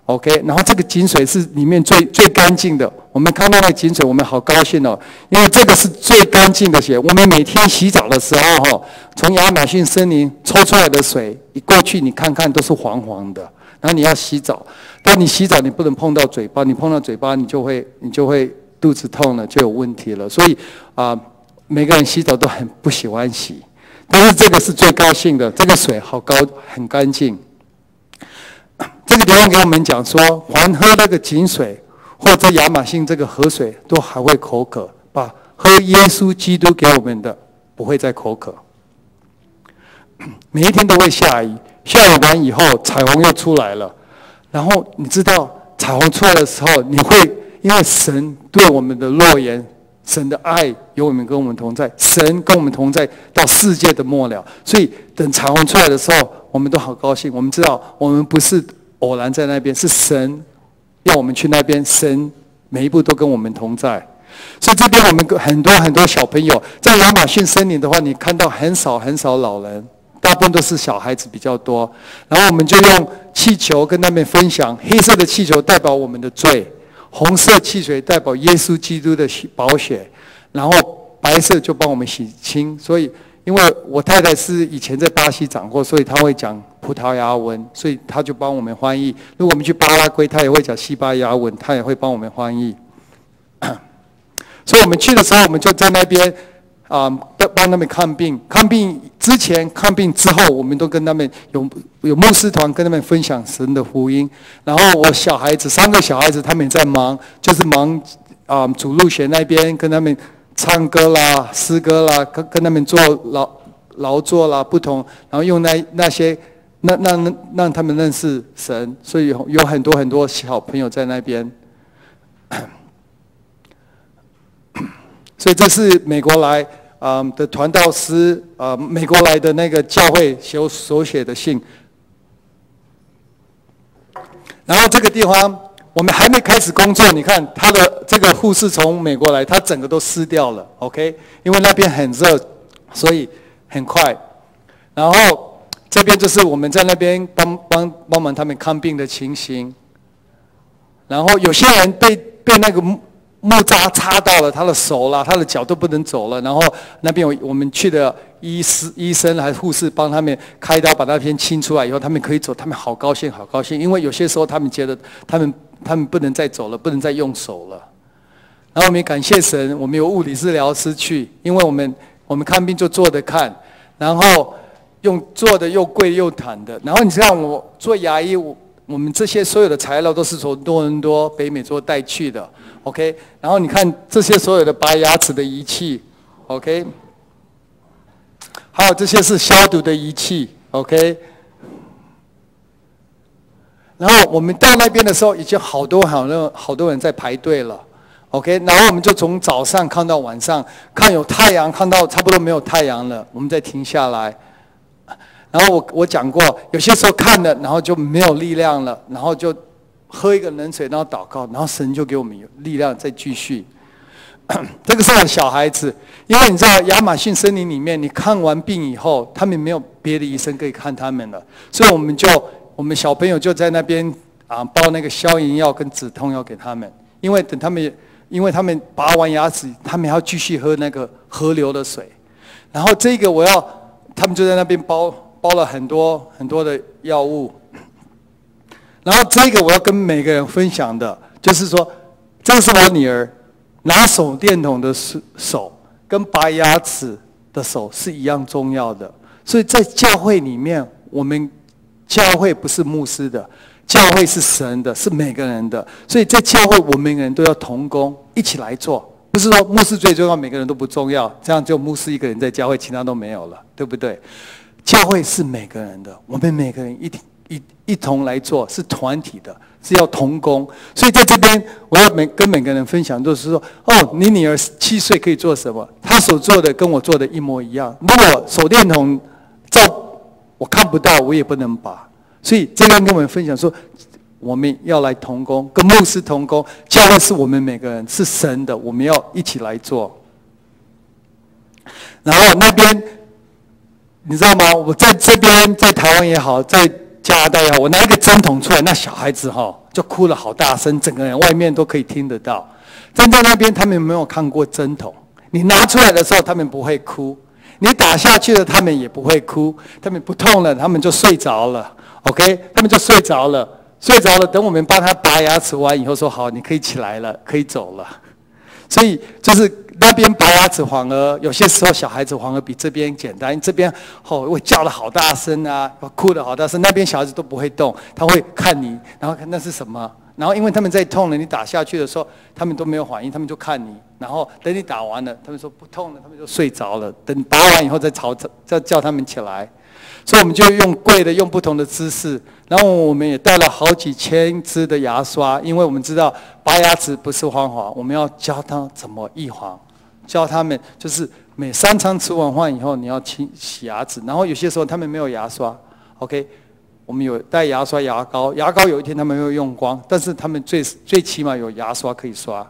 ，OK， 然后这个井水是里面最干净的。我们看到那个井水，我们好高兴哦，因为这个是最干净的水。我们每天洗澡的时候，从亚马逊森林抽出来的水，一过去你看看都是黄黄的。然后你要洗澡，当你洗澡你不能碰到嘴巴，你碰到嘴巴你就会肚子痛了，就有问题了。所以每个人洗澡都很不喜欢洗，但是这个是最高兴的，这个水好高，很干净。这个地方给我们讲说，还喝那个井水或者亚马逊这个河水都还会口渴，把喝耶稣基督给我们的不会再口渴。每一天都会下雨，下雨完以后彩虹又出来了，然后你知道彩虹出来的时候，你会因为神对我们的诺言，神的爱有我们跟我们同在，神跟我们同在到世界的末了。所以等彩虹出来的时候，我们都好高兴。我们知道我们不是偶然在那边，是神要我们去那边，神每一步都跟我们同在。所以这边我们很多小朋友在亚马逊森林的话，你看到很少老人，大部分都是小孩子比较多。然后我们就用气球跟他们分享，黑色的气球代表我们的罪，红色汽水代表耶稣基督的宝血，然后白色就帮我们洗清。所以因为我太太是以前在巴西长过，所以她会讲葡萄牙文，所以她就帮我们翻译。如果我们去巴拉圭，她也会讲西班牙文，她也会帮我们翻译。所以我们去的时候，我们就在那边帮他们看病，看病之前、看病之后，我们都跟他们有牧师团跟他们分享神的福音。然后我小孩子3个小孩子，他们也在忙，就是忙主路学那边跟他们唱歌啦、诗歌啦，跟他们做劳作啦，不同，然后用那些让他们认识神。所以有很多小朋友在那边。所以这是美国来的传道师美国来的那个教会手写的信。然后这个地方我们还没开始工作，你看他的这个护士从美国来，他整个都湿掉了 ，OK， 因为那边很热，所以很快。然后这边就是我们在那边帮忙他们看病的情形。然后有些人被那个木渣插到了他的手啦，他的脚都不能走了。然后那边我们去的医生还是护士帮他们开刀，把那边清出来以后，他们可以走，他们好高兴，好高兴。因为有些时候他们觉得他们不能再走了，不能再用手了。然后我们也感谢神，我们有物理治疗师去，因为我们看病就坐着看，然后用坐的又贵又坦的。然后你知道我做牙医，我们这些所有的材料都是从多伦多、北美洲带去的。OK， 然后你看这些所有的拔牙齿的仪器 ，OK， 还有这些是消毒的仪器 ，OK。然后我们到那边的时候，已经好多人在排队了 ，OK。然后我们就从早上看到晚上，看有太阳，看到差不多没有太阳了，我们再停下来。然后我讲过，有些时候看了，然后就没有力量了，然后就喝一个冷水，然后祷告，然后神就给我们有力量再继续。这个是我的小孩子，因为你知道亚马逊森林里面，你看完病以后，他们没有别的医生可以看他们了，所以我们小朋友就在那边包那个消炎药跟止痛药给他们，因为他们拔完牙齿，他们还要继续喝那个河流的水，然后这个他们就在那边包了很多很多的药物。然后这个我要跟每个人分享的，就是说，这个是我女儿拿手电筒的手跟拔牙齿的手是一样重要的。所以在教会里面，我们教会不是牧师的，教会是神的，是每个人的。所以在教会，我们每个人都要同工，一起来做。不是说牧师最重要，每个人都不重要，这样就牧师一个人在教会，其他都没有了，对不对？教会是每个人的，我们每个人一同来做，是团体的，是要同工。所以在这边，我要跟每个人分享，就是说，你女儿7岁可以做什么？她所做的跟我做的一模一样。如果手电筒我看不到，我也不能拔。所以这边跟我们分享说，我们要来同工，跟牧师同工。教会是我们每个人，是神的，我们要一起来做。然后那边，你知道吗？我在这边，在台湾也好，在加拿大也好，我拿一个针筒出来，那小孩子就哭了好大声，整个人外面都可以听得到。站在那边，他们没有看过针筒，你拿出来的时候，他们不会哭；你打下去了，他们也不会哭。他们不痛了，他们就睡着了。OK， 他们就睡着了，等我们帮他拔牙齿完以后，说好，你可以起来了，可以走了。所以就是那边拔牙齿反而有些时候小孩子反而比这边简单，这边我叫得好大声啊，哭得好大声，那边小孩子都不会动，他会看你，然后看那是什么，然后因为他们在痛了，你打下去的时候，他们都没有反应，他们就看你，然后等你打完了，他们说不痛了，他们就睡着了，等拔完以后再叫他们起来。所以我们就用贵的，用不同的姿势，然后我们也带了好几千支的牙刷，因为我们知道拔牙齿不是方法，我们要教他怎么预防，教他们就是每3餐吃完饭以后你要洗牙齿，然后有些时候他们没有牙刷 ，OK， 我们有带牙刷、牙膏有一天他们会用光，但是他们最起码有牙刷可以刷。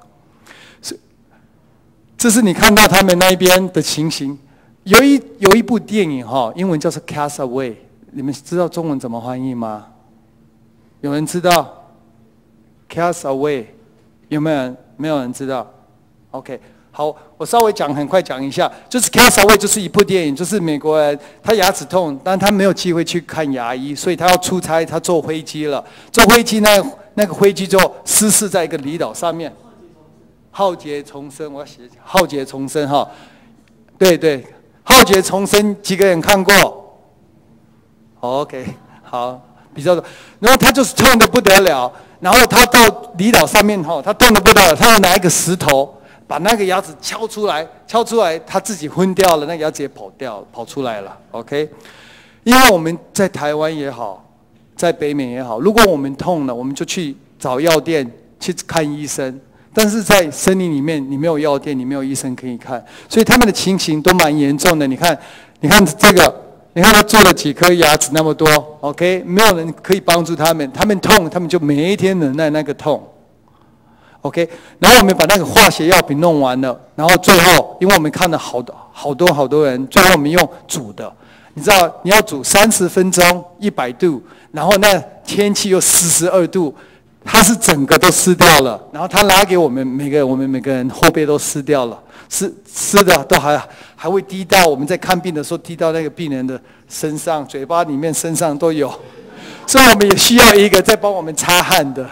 这是你看到他们那边的情形。有一部电影英文叫做《Castaway》，你们知道中文怎么翻译吗？有人知道 ？Castaway 有没有人？没有人知道 ？OK， 好，我稍微很快讲一下，就是 Castaway 就是一部电影，就是美国人他牙齿痛，但他没有机会去看牙医，所以他要出差，他坐飞机了，坐飞机那个飞机就失事在一个离岛上面，浩劫重生，我要写浩劫重生对。浩劫重生几个人看过 ？OK， 好，比较多。然后他就是痛得不得了，然后他到离岛上面他痛得不得了，他要拿一个石头把那个牙齿敲出来，他自己昏掉了，那个牙齿也跑出来了。OK， 因为我们在台湾也好，在北美也好，如果我们痛了，我们就去找药店去看医生。但是在森林里面，你没有药店，你没有医生可以看，所以他们的情形都蛮严重的。你看这个，你看他做了几颗牙齿那么多 ，OK， 没有人可以帮助他们，他们痛，他们就每一天忍耐那个痛 ，OK。然后我们把那个化学药品弄完了，然后最后，因为我们看了好多人，最后我们用煮的，你知道你要煮30分钟，100度，然后那天气又42度。它是整个都湿掉了，然后他拿给我们每个人后背都湿掉了，湿的都还会滴到我们在看病的时候滴到那个病人的身上、嘴巴里面、身上都有，所以我们也需要一个在帮我们擦汗的。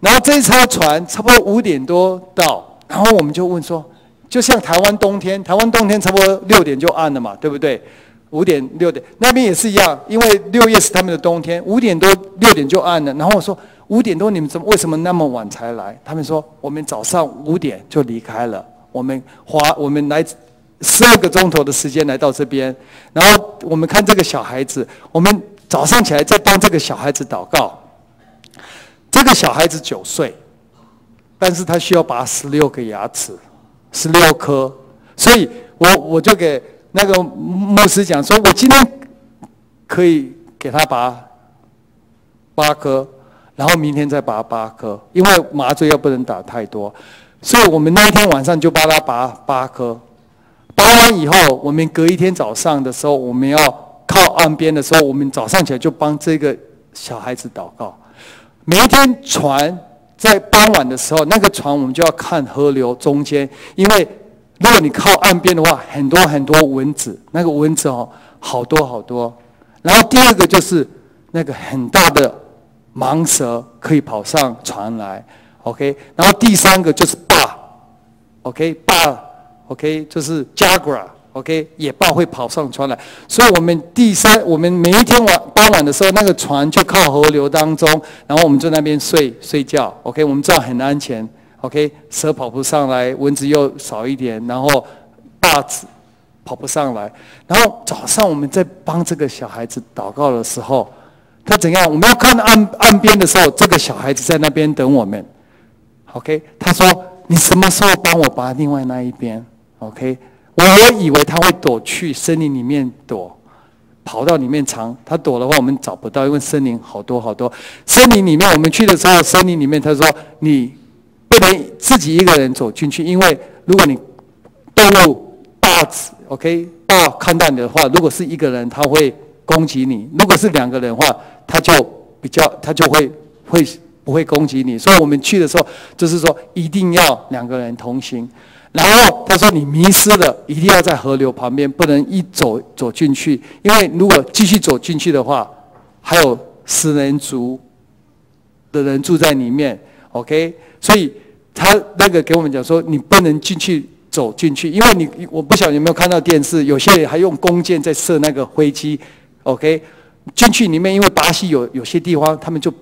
然后这一艘船差不多5点多到，然后我们就问说，就像台湾冬天差不多6点就暗了嘛，对不对？5点6点那边也是一样，因为6月是他们的冬天，5点多6点就暗了。然后我说5点多你们为什么那么晚才来？他们说我们早上5点就离开了，我们来12个钟头的时间来到这边，然后我们看这个小孩子，我们早上起来再帮这个小孩子祷告。这个小孩子9岁，但是他需要拔16个牙齿，16颗，所以我就给那个牧师讲说，我今天可以给他拔8颗，然后明天再拔8颗，因为麻醉药不能打太多，所以我们那一天晚上就帮他拔8颗。拔完以后，我们隔一天早上的时候，我们要靠岸边的时候，我们早上起来就帮这个小孩子祷告。每一天船在傍晚的时候，那个船我们就要看河流中间，因为如果你靠岸边的话，很多蚊子，那个蚊子好多。然后第二个就是那个很大的蟒蛇可以跑上船来 ，OK。然后第三个就是霸 ，OK， 霸 ，OK， 就是 Jaguar。OK， 野豹会跑上船来，所以我们每一天傍晚的时候，那个船就靠河流当中，然后我们在那边睡觉。OK， 我们知道很安全。OK， 蛇跑不上来，蚊子又少一点，然后大子跑不上来。然后早上我们在帮这个小孩子祷告的时候，他怎样？我们要看岸边的时候，这个小孩子在那边等我们。OK， 他说：“你什么时候帮我拔另外那一边 ？”OK。我以为他会躲去森林里面躲，跑到里面藏。他躲的话，我们找不到，因为森林好多。森林里面，我们去的时候，森林里面他说你不能自己一个人走进去，因为如果你动物大，OK， 大看到你的话，如果是一个人，他会攻击你；如果是2个人的话，他就不会攻击你。所以我们去的时候，就是说一定要2个人同行。然后他说：“你迷失了，一定要在河流旁边，不能一走进去，因为如果继续走进去的话，还有食人族的人住在里面。OK， 所以他那个给我们讲说，你不能走进去，因为我不晓得有没有看到电视，有些人还用弓箭在射那个飞机。OK， 进去里面，因为巴西有些地方他们就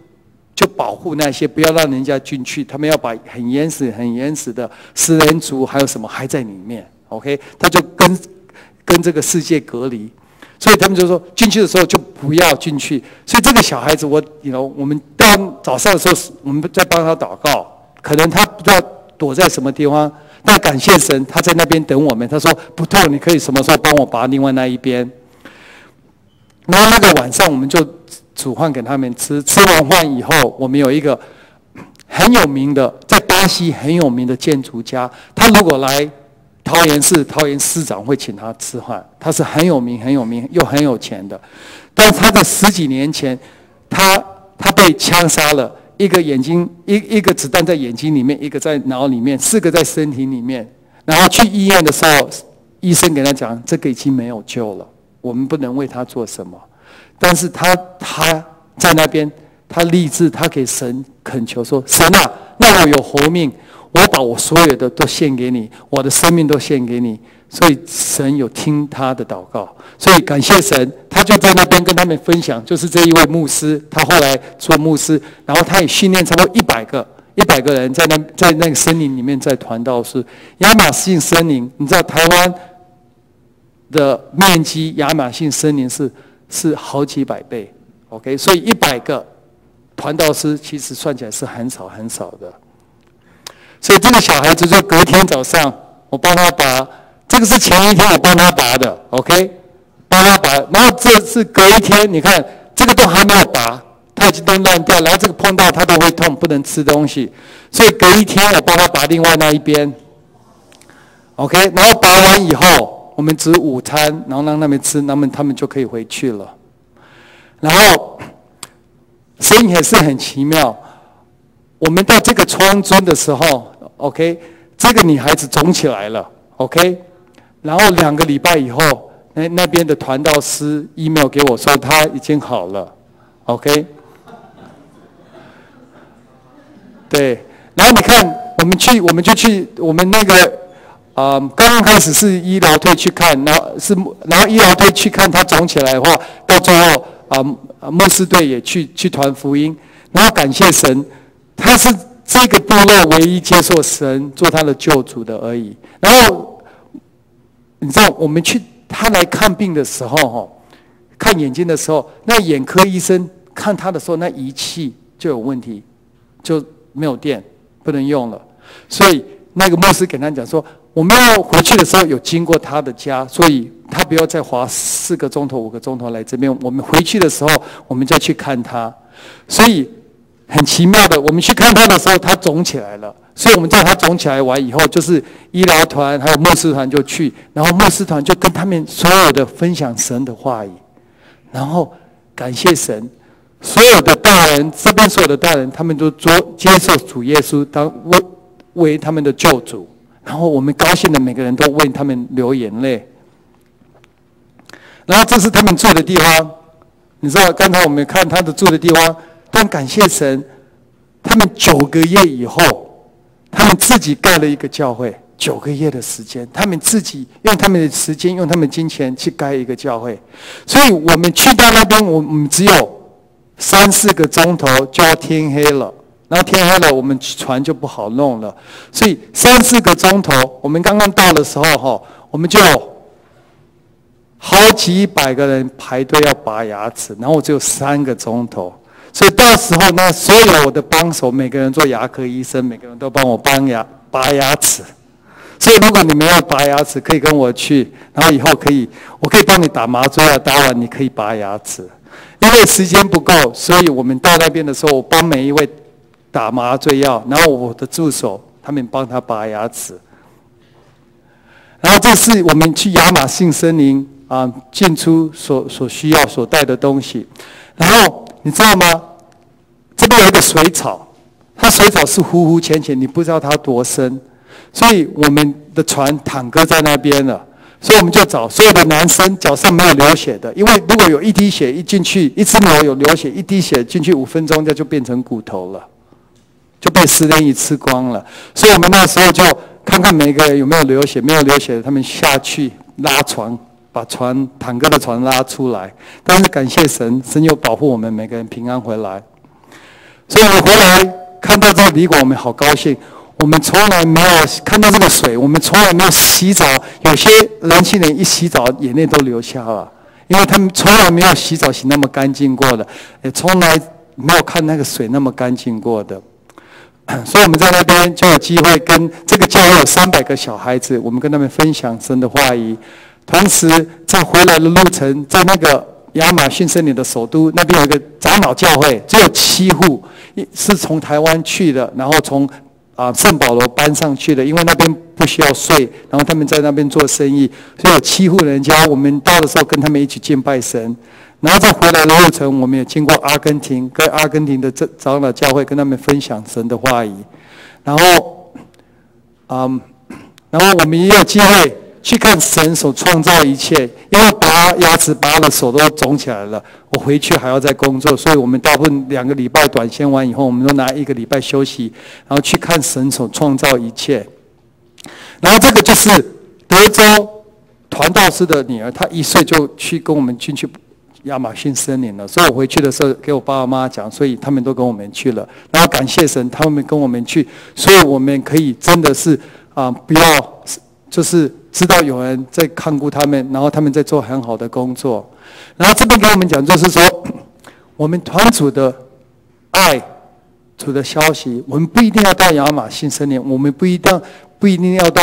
保护那些，不要让人家进去。他们要把很原始的食人族还有什么还在里面 ，OK， 他就跟这个世界隔离，所以他们就说进去的时候就不要进去。所以这个小孩子，我们到早上的时候，我们在帮他祷告，可能他不知道躲在什么地方，但感谢神，他在那边等我们。他说不痛，你可以什么时候帮我拔另外那一边。然后那个晚上我们就煮饭给他们吃，吃完饭以后，我们有一个很有名的，在巴西很有名的建筑家，他如果来桃园市长会请他吃饭，他是很有名又很有钱的。但是他在10几年前，他被枪杀了，一个眼睛一个子弹在眼睛里面，一个在脑里面，4个在身体里面。然后去医院的时候，医生给他讲，这个已经没有救了，我们不能为他做什么。但是他在那边，他立志，他给神恳求说：“神啊，那我有活命，我把我所有的都献给你，我的生命都献给你。”所以神有听他的祷告，所以感谢神，他就在那边跟他们分享，就是这一位牧师，他后来做牧师，然后他也训练差不多100个人在那个森林里面在传道士。亚马逊森林，你知道台湾的面积，亚马逊森林是好几百倍 ，OK， 所以100个传道师其实算起来是很少的。所以这个小孩子就隔天早上我帮他拔，这个是前一天我帮他拔的 ，OK， 帮他拔，然后这是隔一天，你看这个都还没有拔，他已经都烂掉，然后这个碰到他都会痛，不能吃东西，所以隔一天我帮他拔另外那一边 ，OK， 然后拔完以后。我们煮午餐，然后让他们吃，他们就可以回去了。然后神也是很奇妙。我们到这个窗尊的时候 ，OK， 这个女孩子肿起来了 ，OK， 然后2个礼拜以后，那边的传道师 email 给我说她已经好了 ，OK。对，然后你看，我们就去我们那个，刚刚开始是医疗队去看，然后医疗队去看他肿起来的话，到最后牧师队也去传福音，然后感谢神，他是这个部落唯一接受神做他的救主的而已。然后你知道，我们去他来看病的时候，看眼睛的时候，那眼科医生看他的时候，那仪器就有问题，就没有电，不能用了。所以那个牧师给他讲说，我们要回去的时候有经过他的家，所以他不要再花4个钟头、5个钟头来这边。我们回去的时候，我们再去看他。所以很奇妙的，我们去看他的时候，他肿起来了。所以我们叫他肿起来完以后，就是医疗团还有牧师团就去，然后牧师团就跟他们所有的分享神的话语，然后感谢神。所有的大人，这边所有的大人，他们都接受主耶稣当为他们的救主，然后我们高兴的每个人都为他们流眼泪。然后这是他们住的地方，你知道刚才我们看他的住的地方，但感谢神，他们9个月以后，他们自己盖了一个教会，9个月的时间，他们自己用他们的时间，用他们的金钱去盖一个教会。所以我们去到那边，我们只有3、4个钟头就要天黑了，然后天黑了，我们船就不好弄了。所以3、4个钟头，我们刚刚到的时候，我们就好几百个人排队要拔牙齿，然后我只有3个钟头。所以到时候呢，所有我的帮手，每个人做牙科医生，每个人都帮我拔牙齿。所以如果你们要拔牙齿，可以跟我去，然后以后我可以帮你打麻醉药，打完你可以拔牙齿。因为时间不够，所以我们到那边的时候，我帮每一位打麻醉药，然后我的助手他们帮他拔牙齿。然后这是我们去亚马逊森林进出所需要所带的东西。然后你知道吗？这边有一个水草，它水草是糊糊浅浅，你不知道它多深，所以我们的船躺搁在那边了。所以我们就找所有的男生脚上没有流血的，因为如果有一滴血一进去，一只牛有流血，一滴血进去5分钟，它就变成骨头了，就被食人鱼吃光了。所以我们那时候就看看每个人有没有流血，没有流血的，他们下去拉船，把坦克的船拉出来。但是感谢神，神有保护我们每个人平安回来。所以我回来看到这个旅馆，我们好高兴。我们从来没有看到这个水，我们从来没有洗澡。有些年轻人一洗澡，眼泪都流下了，因为他们从来没有洗澡洗那么干净过的，也从来没有看那个水那么干净过的。所以我们在那边就有机会跟这个教会有300个小孩子，我们跟他们分享神的话语。同时，在回来的路程，在那个亚马逊森林的首都那边有一个长老教会，只有7户，是从台湾去的，然后从圣保罗搬上去的，因为那边不需要税，然后他们在那边做生意，所以有7户人家。我们到的时候跟他们一起敬拜神，然后再回来的路程，我们也经过阿根廷，跟阿根廷的长老教会跟他们分享神的话语，然后我们也有机会去看神所创造一切。因为拔牙齿拔了，手都肿起来了，我回去还要再工作，所以我们大部分2个礼拜短宣完以后，我们都拿1个礼拜休息，然后去看神所创造一切。然后这个就是德州传道师的女儿，她1岁就去跟我们进去亚马逊森林了，所以我回去的时候给我爸爸妈妈讲，所以他们都跟我们去了。然后感谢神，他们跟我们去，所以我们可以真的是不要就是知道有人在看顾他们，然后他们在做很好的工作。然后这边给我们讲，就是说我们团主的爱、主的消息，我们不一定要到亚马逊森林，我们不一定要到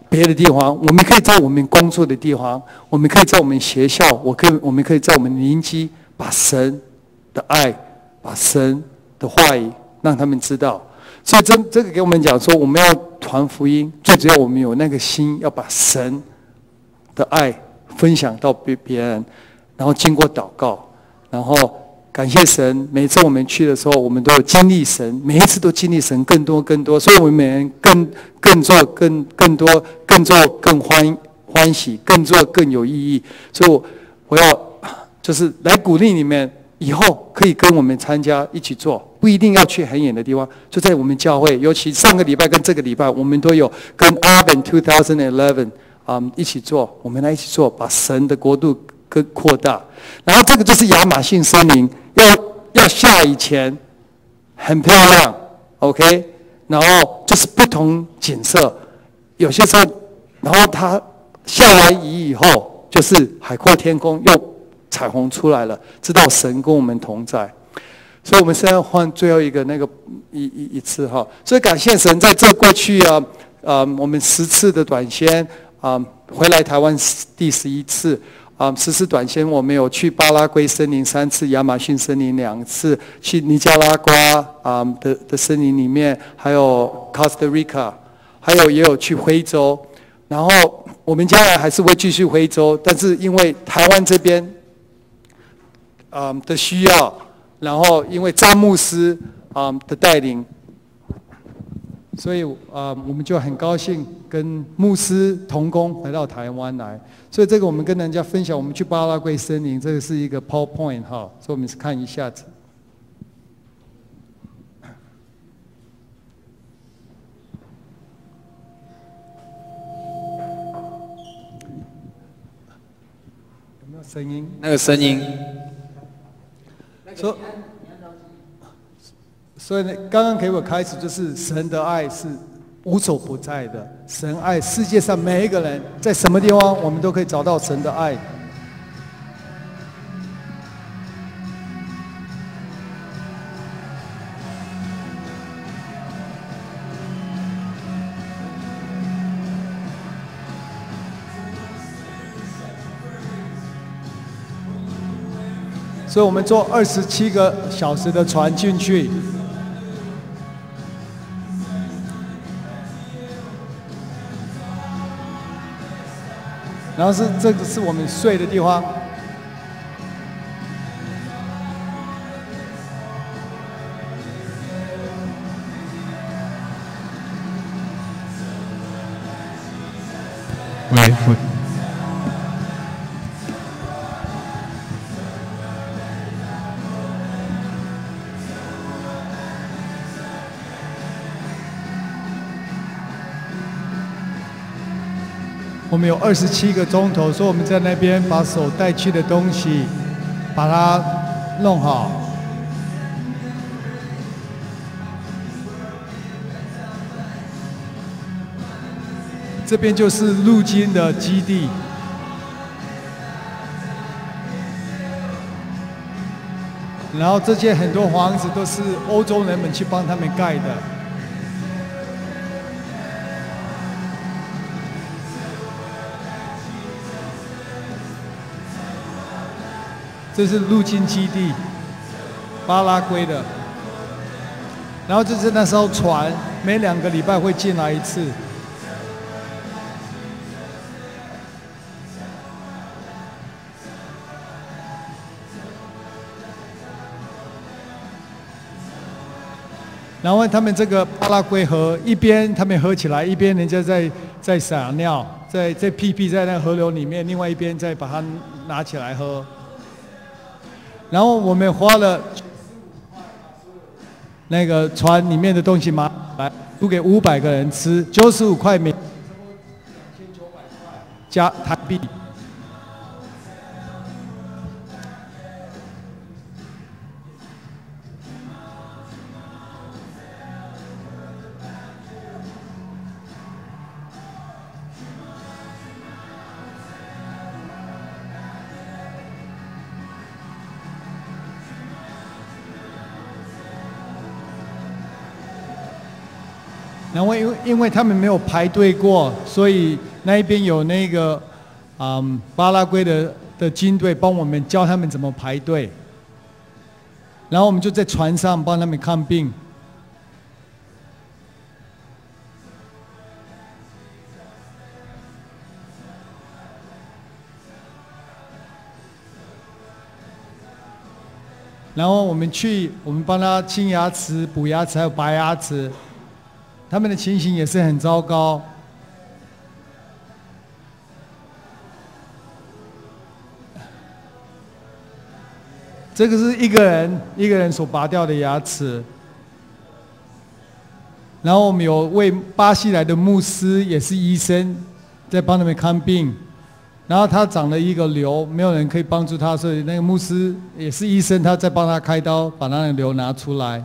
别的地方，我们可以在我们工作的地方，我们可以在我们学校，我们可以在我们邻居，把神的爱、把神的话语让他们知道。所以这个给我们讲说，我们要传福音，最主要我们有那个心，要把神的爱分享到别人，然后经过祷告，然后感谢神，每次我们去的时候，我们都有经历神，每一次都经历神更多更多，所以我们每人更做更多，更做更欢喜，更做更有意义。所以我要就是来鼓励你们，以后可以跟我们参加一起做，不一定要去很远的地方，就在我们教会。尤其上个礼拜跟这个礼拜，我们都有跟 Urban 2011一起做，我们来一起做，把神的国度更扩大。然后这个就是亚马逊森林，要下以前很漂亮 ，OK， 然后就是不同景色，有些时候，然后它下完雨以后，就是海阔天空，又彩虹出来了，知道神跟我们同在。所以我们现在换最后一个那个一次哈，所以感谢神，在这过去我们10次的短宣回来台湾第11次。10次短宣，我们有去巴拉圭森林3次，亚马逊森林2次，去尼加拉瓜的森林里面，还有 Costa Rica， 还有也有去非洲。然后我们将来还是会继续非洲，但是因为台湾这边的需要，然后因为詹牧师的带领，所以我们就很高兴跟牧师同工回到台湾来。所以这个我们跟人家分享，我们去巴拉圭森林，这个是一个 PowerPoint 哈，所以我们看一下子。有没有声音？那个声音。所以呢，刚刚给我开始就是神的爱是无所不在的，神爱世界上每一个人，在什么地方我们都可以找到神的爱。所以我们坐27个小时的船进去。然后这个是我们睡的地方，喂。我们有27个钟头，所以我们在那边把手带去的东西，把它弄好。这边就是陆军的基地，然后这些很多房子都是欧洲人们去帮他们盖的。这是陆军基地，巴拉圭的。然后这是那艘船，每2个礼拜会进来一次。然后他们这个巴拉圭河，一边他们喝起来，一边人家在撒尿，在屁屁在那河流里面，另外一边再把它拿起来喝。然后我们花了那个船里面的东西买来租给500个人吃，95块美，加台币。然后因为他们没有排队过，所以那一边有那个巴拉圭的军队帮我们教他们怎么排队。然后我们就在船上帮他们看病。然后我们帮他清牙齿、补牙齿，还有拔牙齿，他们的情形也是很糟糕。这个是一个人所拔掉的牙齿。然后我们有为巴西来的牧师，也是医生，在帮他们看病。然后他长了一个瘤，没有人可以帮助他，所以那个牧师也是医生，他在帮他开刀，把那个瘤拿出来。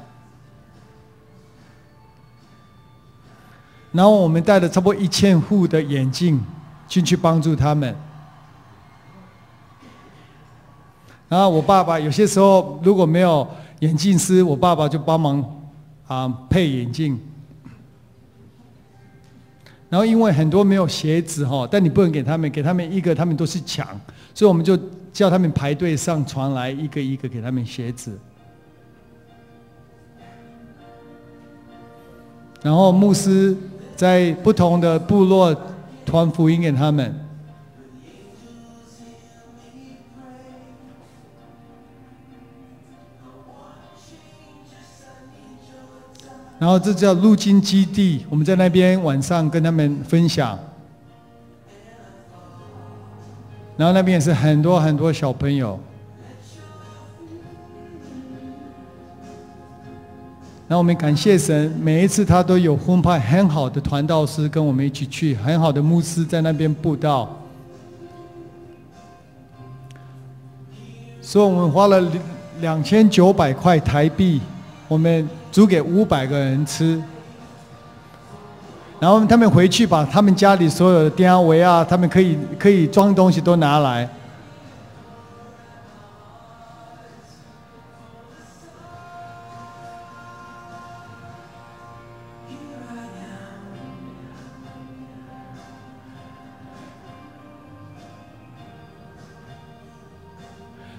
然后我们带了差不多1000副的眼镜进去帮助他们。然后我爸爸有些时候如果没有眼镜师，我爸爸就帮忙配眼镜。然后因为很多没有鞋子哈，但你不能给他们一个，他们都是抢，所以我们就叫他们排队上船来，一个一个给他们鞋子。然后牧师在不同的部落传福音给他们。然后这叫陆军基地，我们在那边晚上跟他们分享。然后那边也是很多很多小朋友。然后我们感谢神，每一次他都有分派很好的传道师跟我们一起去，很好的牧师在那边布道。所以我们花了2900块台币，我们煮给500个人吃。然后他们回去把他们家里所有的电围啊，他们可以装东西都拿来。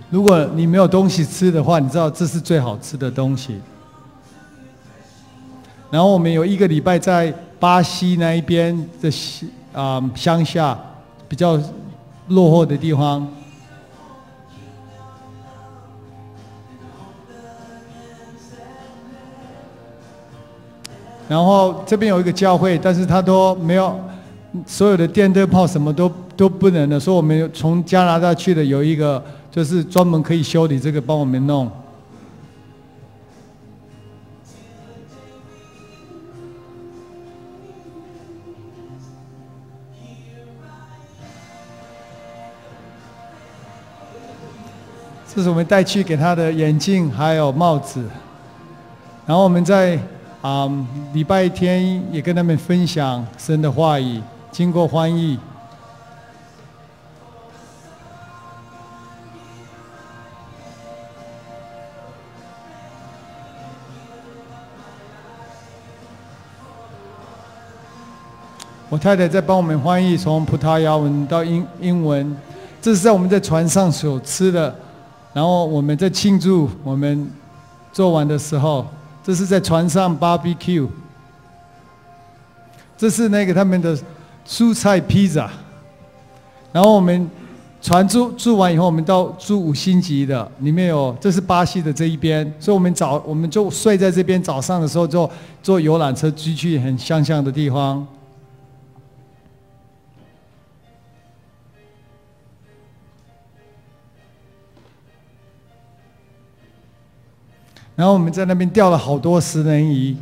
如果你没有东西吃的话，你知道这是最好吃的东西。然后我们有1个礼拜在巴西那一边的乡下比较落后的地方，然后这边有一个教会，但是他都没有所有的电灯泡什么都不能的，所以我们从加拿大去的有一个就是专门可以修理这个，帮我们弄。这是我们带去给他的眼镜还有帽子，然后我们在礼拜天也跟他们分享神的话语，经过翻译。我太太在帮我们翻译从葡萄牙文到英文，这是在我们在船上所吃的。然后我们在庆祝我们做完的时候，这是在船上 barbecue。这是那个他们的蔬菜披萨。然后我们船住完以后，我们到住5星级的，里面有这是巴西的这一边，所以我们就睡在这边，早上的时候就坐游览车去很乡下的地方。然后我们在那边钓了好多食人鱼。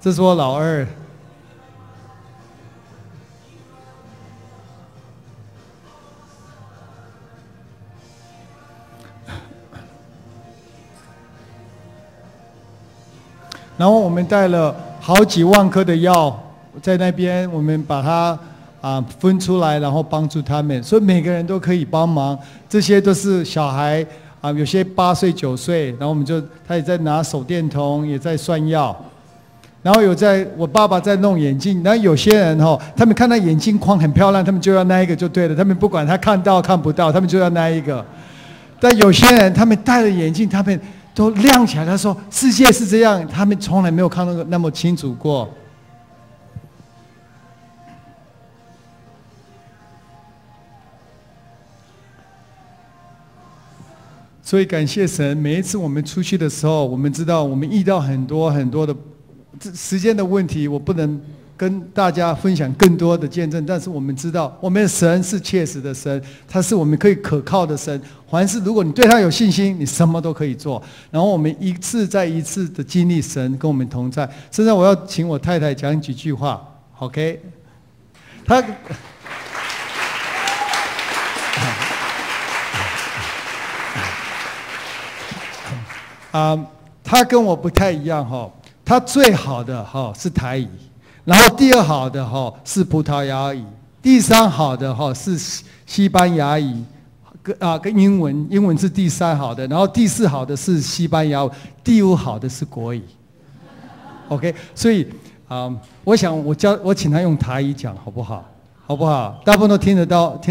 这是我老二。然后我们带了好几万颗的药。在那边，我们把它分出来，然后帮助他们，所以每个人都可以帮忙。这些都是小孩有些8岁9岁，然后他也在拿手电筒，也在算药，然后我爸爸在弄眼镜，然后有些人他们看到眼镜框很漂亮，他们就要那一个就对了，他们不管他看到看不到，他们就要那一个。但有些人他们戴了眼镜，他们都亮起来，他说世界是这样，他们从来没有看到那么清楚过。所以感谢神，每一次我们出去的时候，我们知道我们遇到很多很多的时间的问题，我不能跟大家分享更多的见证，但是我们知道，我们的神是切实的神，他是我们可以可靠的神。凡是如果你对他有信心，你什么都可以做。然后我们一次再一次的经历神跟我们同在。现在我要请我太太讲几句话 ，OK？ 她他跟我不太一样哈，他最好的哈是台语。然后第二好的是葡萄牙语，第三好的是西班牙语，跟英文，英文是第三好的，然后第四好的是西班牙语，第五好的是国语。OK， 所以我想我请他用台语讲好不好？好不好？大部分都听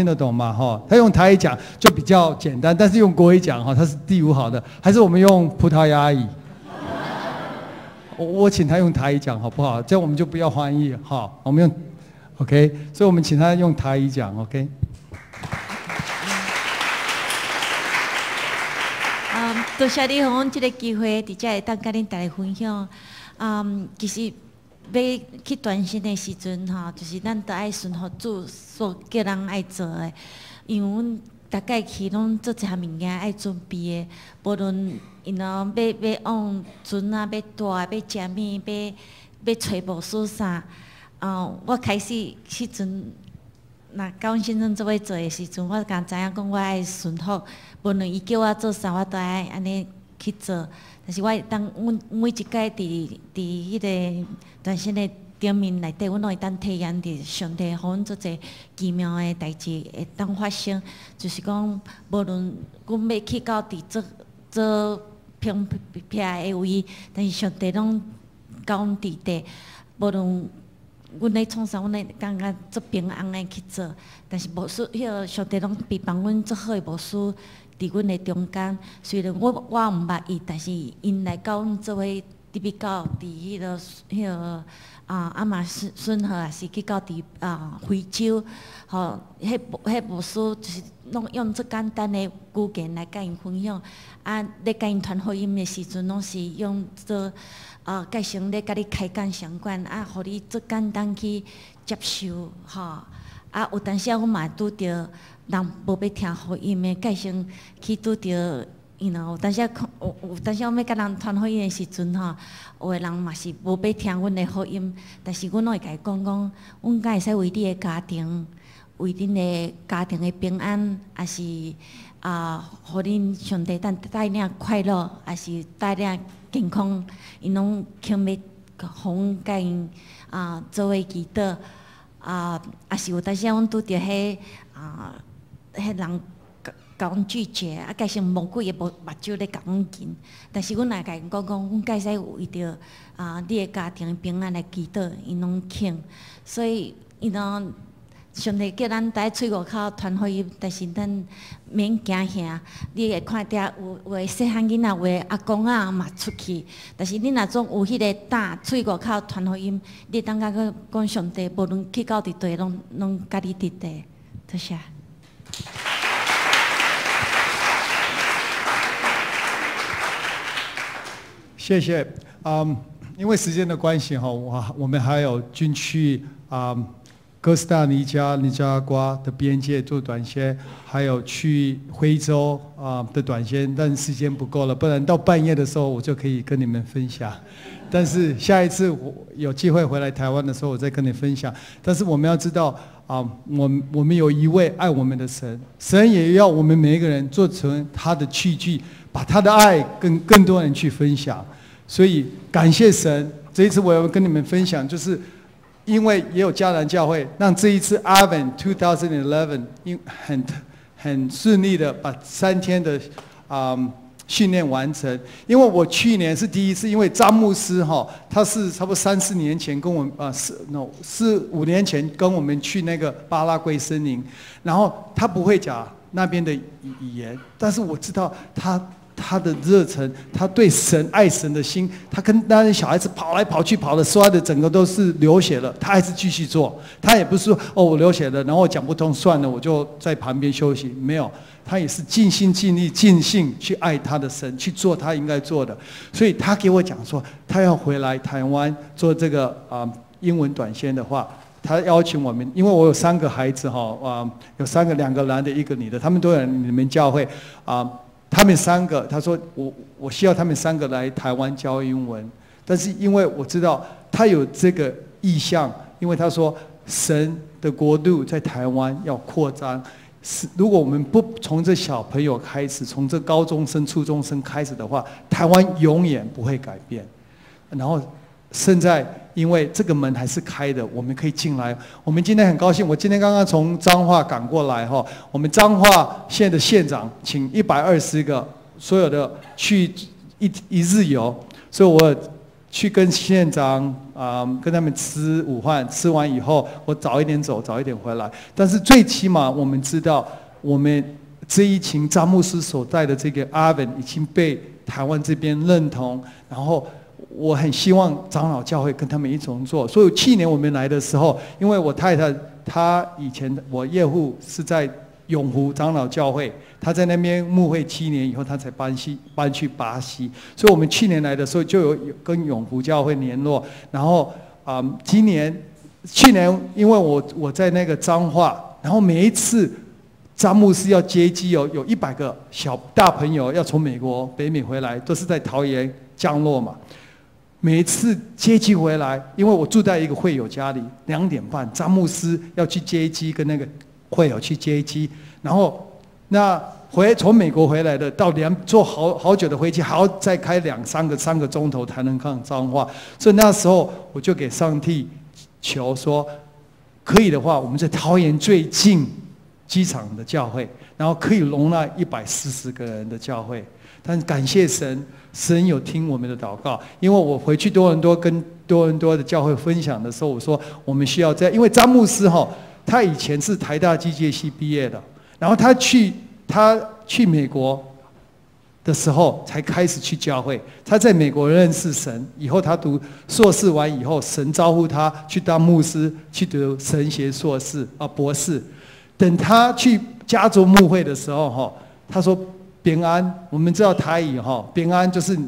得懂嘛哈。他用台语讲就比较简单，但是用国语讲他是第五好的，还是我们用葡萄牙语？我请他用台语讲好不好？这样我们就不要翻译哈，我们用 OK， 所以我们请他用台语讲 OK。多谢你给我这个机会，在这会当跟恁大家分享。其实要去传信的时阵哈，就是咱都爱顺服主所叫人爱做的，因为阮大概去拢做一项物件爱准备的，无论要往船啊，要带，要食物，要找无输啥。我开始迄阵，那高先生做要做的时阵，我敢知影讲我爱顺服，无论伊叫我做啥，我都爱安尼去做。但是我当阮每一届伫迄个短信的顶面内底，阮拢会当体验着上帝互阮做者奇妙的代志会当发生，就是讲无论阮要去到伫做偏僻的位，但是上帝拢甲阮伫地，无论阮咧创啥，阮咧感觉做平安的去做，但是无事，迄个上帝拢备帮阮做好的无事，伫阮的中间。虽然我毋捌伊，但是因来甲阮做伙伫要到伫迄个亚马逊河，也是去到伫非洲，吼，迄无事就是拢用最简单的语言来甲因分享。咧甲因传福音的时阵，拢是用做介绍咧甲你开讲相关，互你最简单去接受，吼。有当时我嘛拄着人无要听福音的，介绍去拄着。有当时我要甲人传福音的时阵吼，有的人嘛是无要听阮的福音，但是阮拢会甲伊讲，阮敢会使为你的家庭，为恁的家庭的平安，也是互恁上帝带领快乐，也是带领健康，因拢肯要互阮甲因做伙祈祷，也是有当时阮拄着迄人。甲阮拒绝，加上魔鬼也目睭咧甲阮紧，但是阮也甲因讲，阮该使为着你的家庭平安来祈祷，因拢肯。所以因拢上帝叫咱在喙外口传福音，但是咱免惊吓。你会看到有的细汉囡仔，有的阿公仔嘛出去，但是你若总有迄个胆，喙外口传福音，你当甲讲上帝，无论去到伫地，拢甲你伫地。多谢。谢谢。因为时间的关系哈，我们还有进去哥斯达尼加、尼加拉瓜的边界做短宣，还有去非洲的短宣，但时间不够了，不然到半夜的时候我就可以跟你们分享。但是下一次我有机会回来台湾的时候，我再跟你分享。但是我们要知道我们有一位爱我们的神，神也要我们每一个人做成他的器具，把他的爱跟更多人去分享。所以感谢神，这一次我要跟你们分享，就是因为也有迦南教会，让这一次 Advent 2011很顺利的把3天的训练完成。因为我去年是第一次，因为张牧师他是差不多3、4年前跟我们4、5年前跟我们去那个巴拉圭森林，然后他不会讲那边的语言，但是我知道他他的热忱，他对神爱神的心，他跟那些小孩子跑来跑去，跑的摔的整个都是流血了，他还是继续做。他也不是说哦我流血了，然后我讲不通算了，我就在旁边休息。没有，他也是尽心尽力尽兴去爱他的神，去做他应该做的。所以他给我讲说，他要回来台湾做这个英文短宣的话。他邀请我们，因为我有3个孩子有2个男的，1个女的，他们都在你们教会他们3个，他说我需要他们3个来台湾教英文，但是因为我知道他有这个意向，因为他说神的国度在台湾要扩张，如果我们不从这小朋友开始，从这高中生、初中生开始的话，台湾永远不会改变。然后现在因为这个门还是开的，我们可以进来。我们今天很高兴，我今天刚刚从彰化赶过来我们彰化县的县长请120个所有的去一日游，所以我去跟县长跟他们吃午饭，吃完以后我早一点走，早一点回来。但是最起码我们知道，我们这一群张牧师所带的这个阿文已经被台湾这边认同，然后。我很希望长老教会跟他们一同做，所以去年我们来的时候，因为我太太她以前我岳父是在永湖长老教会，她在那边牧会7年以后，她才搬去巴西，所以我们去年来的时候就有跟永湖教会联络，然后去年因为我在那个彰化，然后每一次张牧师要接机有100个大朋友要从美国北美回来，都是在桃园降落嘛。每一次接机回来，因为我住在一个会友家里，2点半，张牧师要去接机，跟那个会友去接机，然后从美国回来的，到坐好久的飞机，还要再开3个钟头才能看彰化，所以那时候我就给上帝求说，可以的话，我们在桃园最近机场的教会，然后可以容纳140个人的教会，但感谢神。神有听我们的祷告，因为我回去多伦多跟多伦多的教会分享的时候，我说我们需要因为张牧师他以前是台大机械系毕业的，然后他去美国的时候才开始去教会，他在美国认识神，以后他读硕士完以后，神招呼他去当牧师，去读神学硕士博士，等他去加州牧会的时候他说。平安，我们知道台语平安就是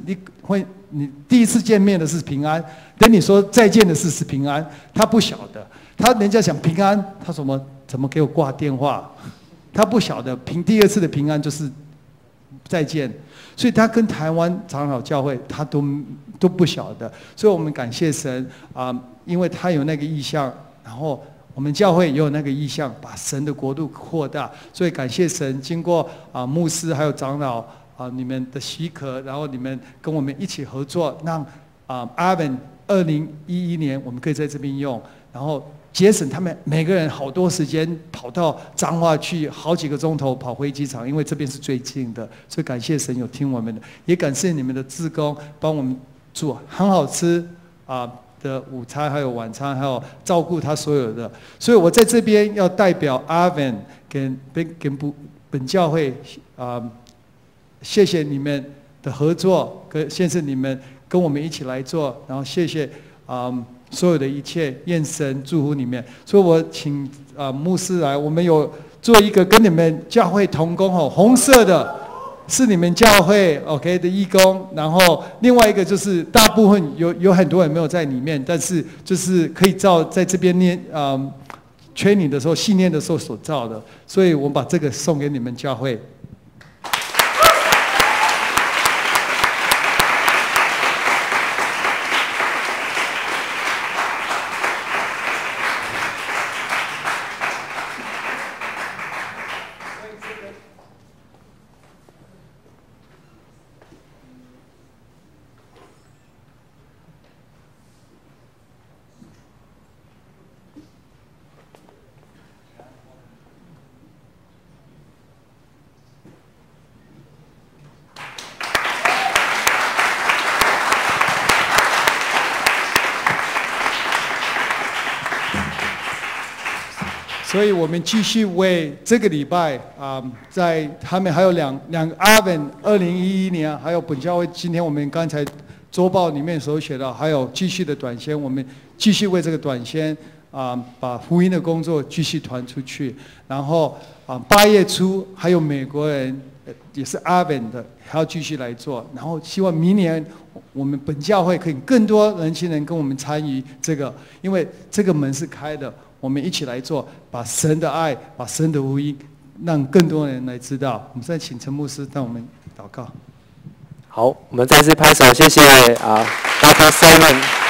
你第一次见面的是平安，等你说再见的是平安，他不晓得，人家讲平安，他怎么给我挂电话？他不晓得第2次的平安就是再见，所以他跟台湾长老教会他都不晓得，所以我们感谢神因为他有那个意向，然后。我们教会也有那个意向，把神的国度扩大，所以感谢神，经过牧师还有长老你们的许可，然后你们跟我们一起合作，让阿文2011年我们可以在这边用，然后节省他们每个人好多时间跑到彰化去好几个钟头跑飞机场，因为这边是最近的，所以感谢神有听我们的，也感谢你们的志工帮我们做很好吃的午餐还有晚餐，还有照顾他所有的，所以我在这边要代表阿文跟本教会谢谢你们的合作，谢谢你们跟我们一起来做，然后谢谢所有的一切，愿神祝福你们。所以我请牧师来，我们有做一个跟你们教会同工红色的。是你们教会 OK 的义工，然后另外一个就是大部分有很多人没有在里面，但是就是可以照在这边念training 的时候训练的时候所照的，所以我把这个送给你们教会。所以我们继续为这个礼拜在他们还有两个阿文2011年，还有本教会今天我们刚才周报里面所写到，还有继续的短宣，我们继续为这个短宣把福音的工作继续传出去。然后8月初还有美国人也是阿文的，还要继续来做。然后希望明年我们本教会可以更多年轻人跟我们参与这个，因为这个门是开的。我们一起来做，把神的爱，把神的福音，让更多人来知道。我们再请陈牧师让我们祷告。好，我们再次拍手，谢谢Dr. Simon。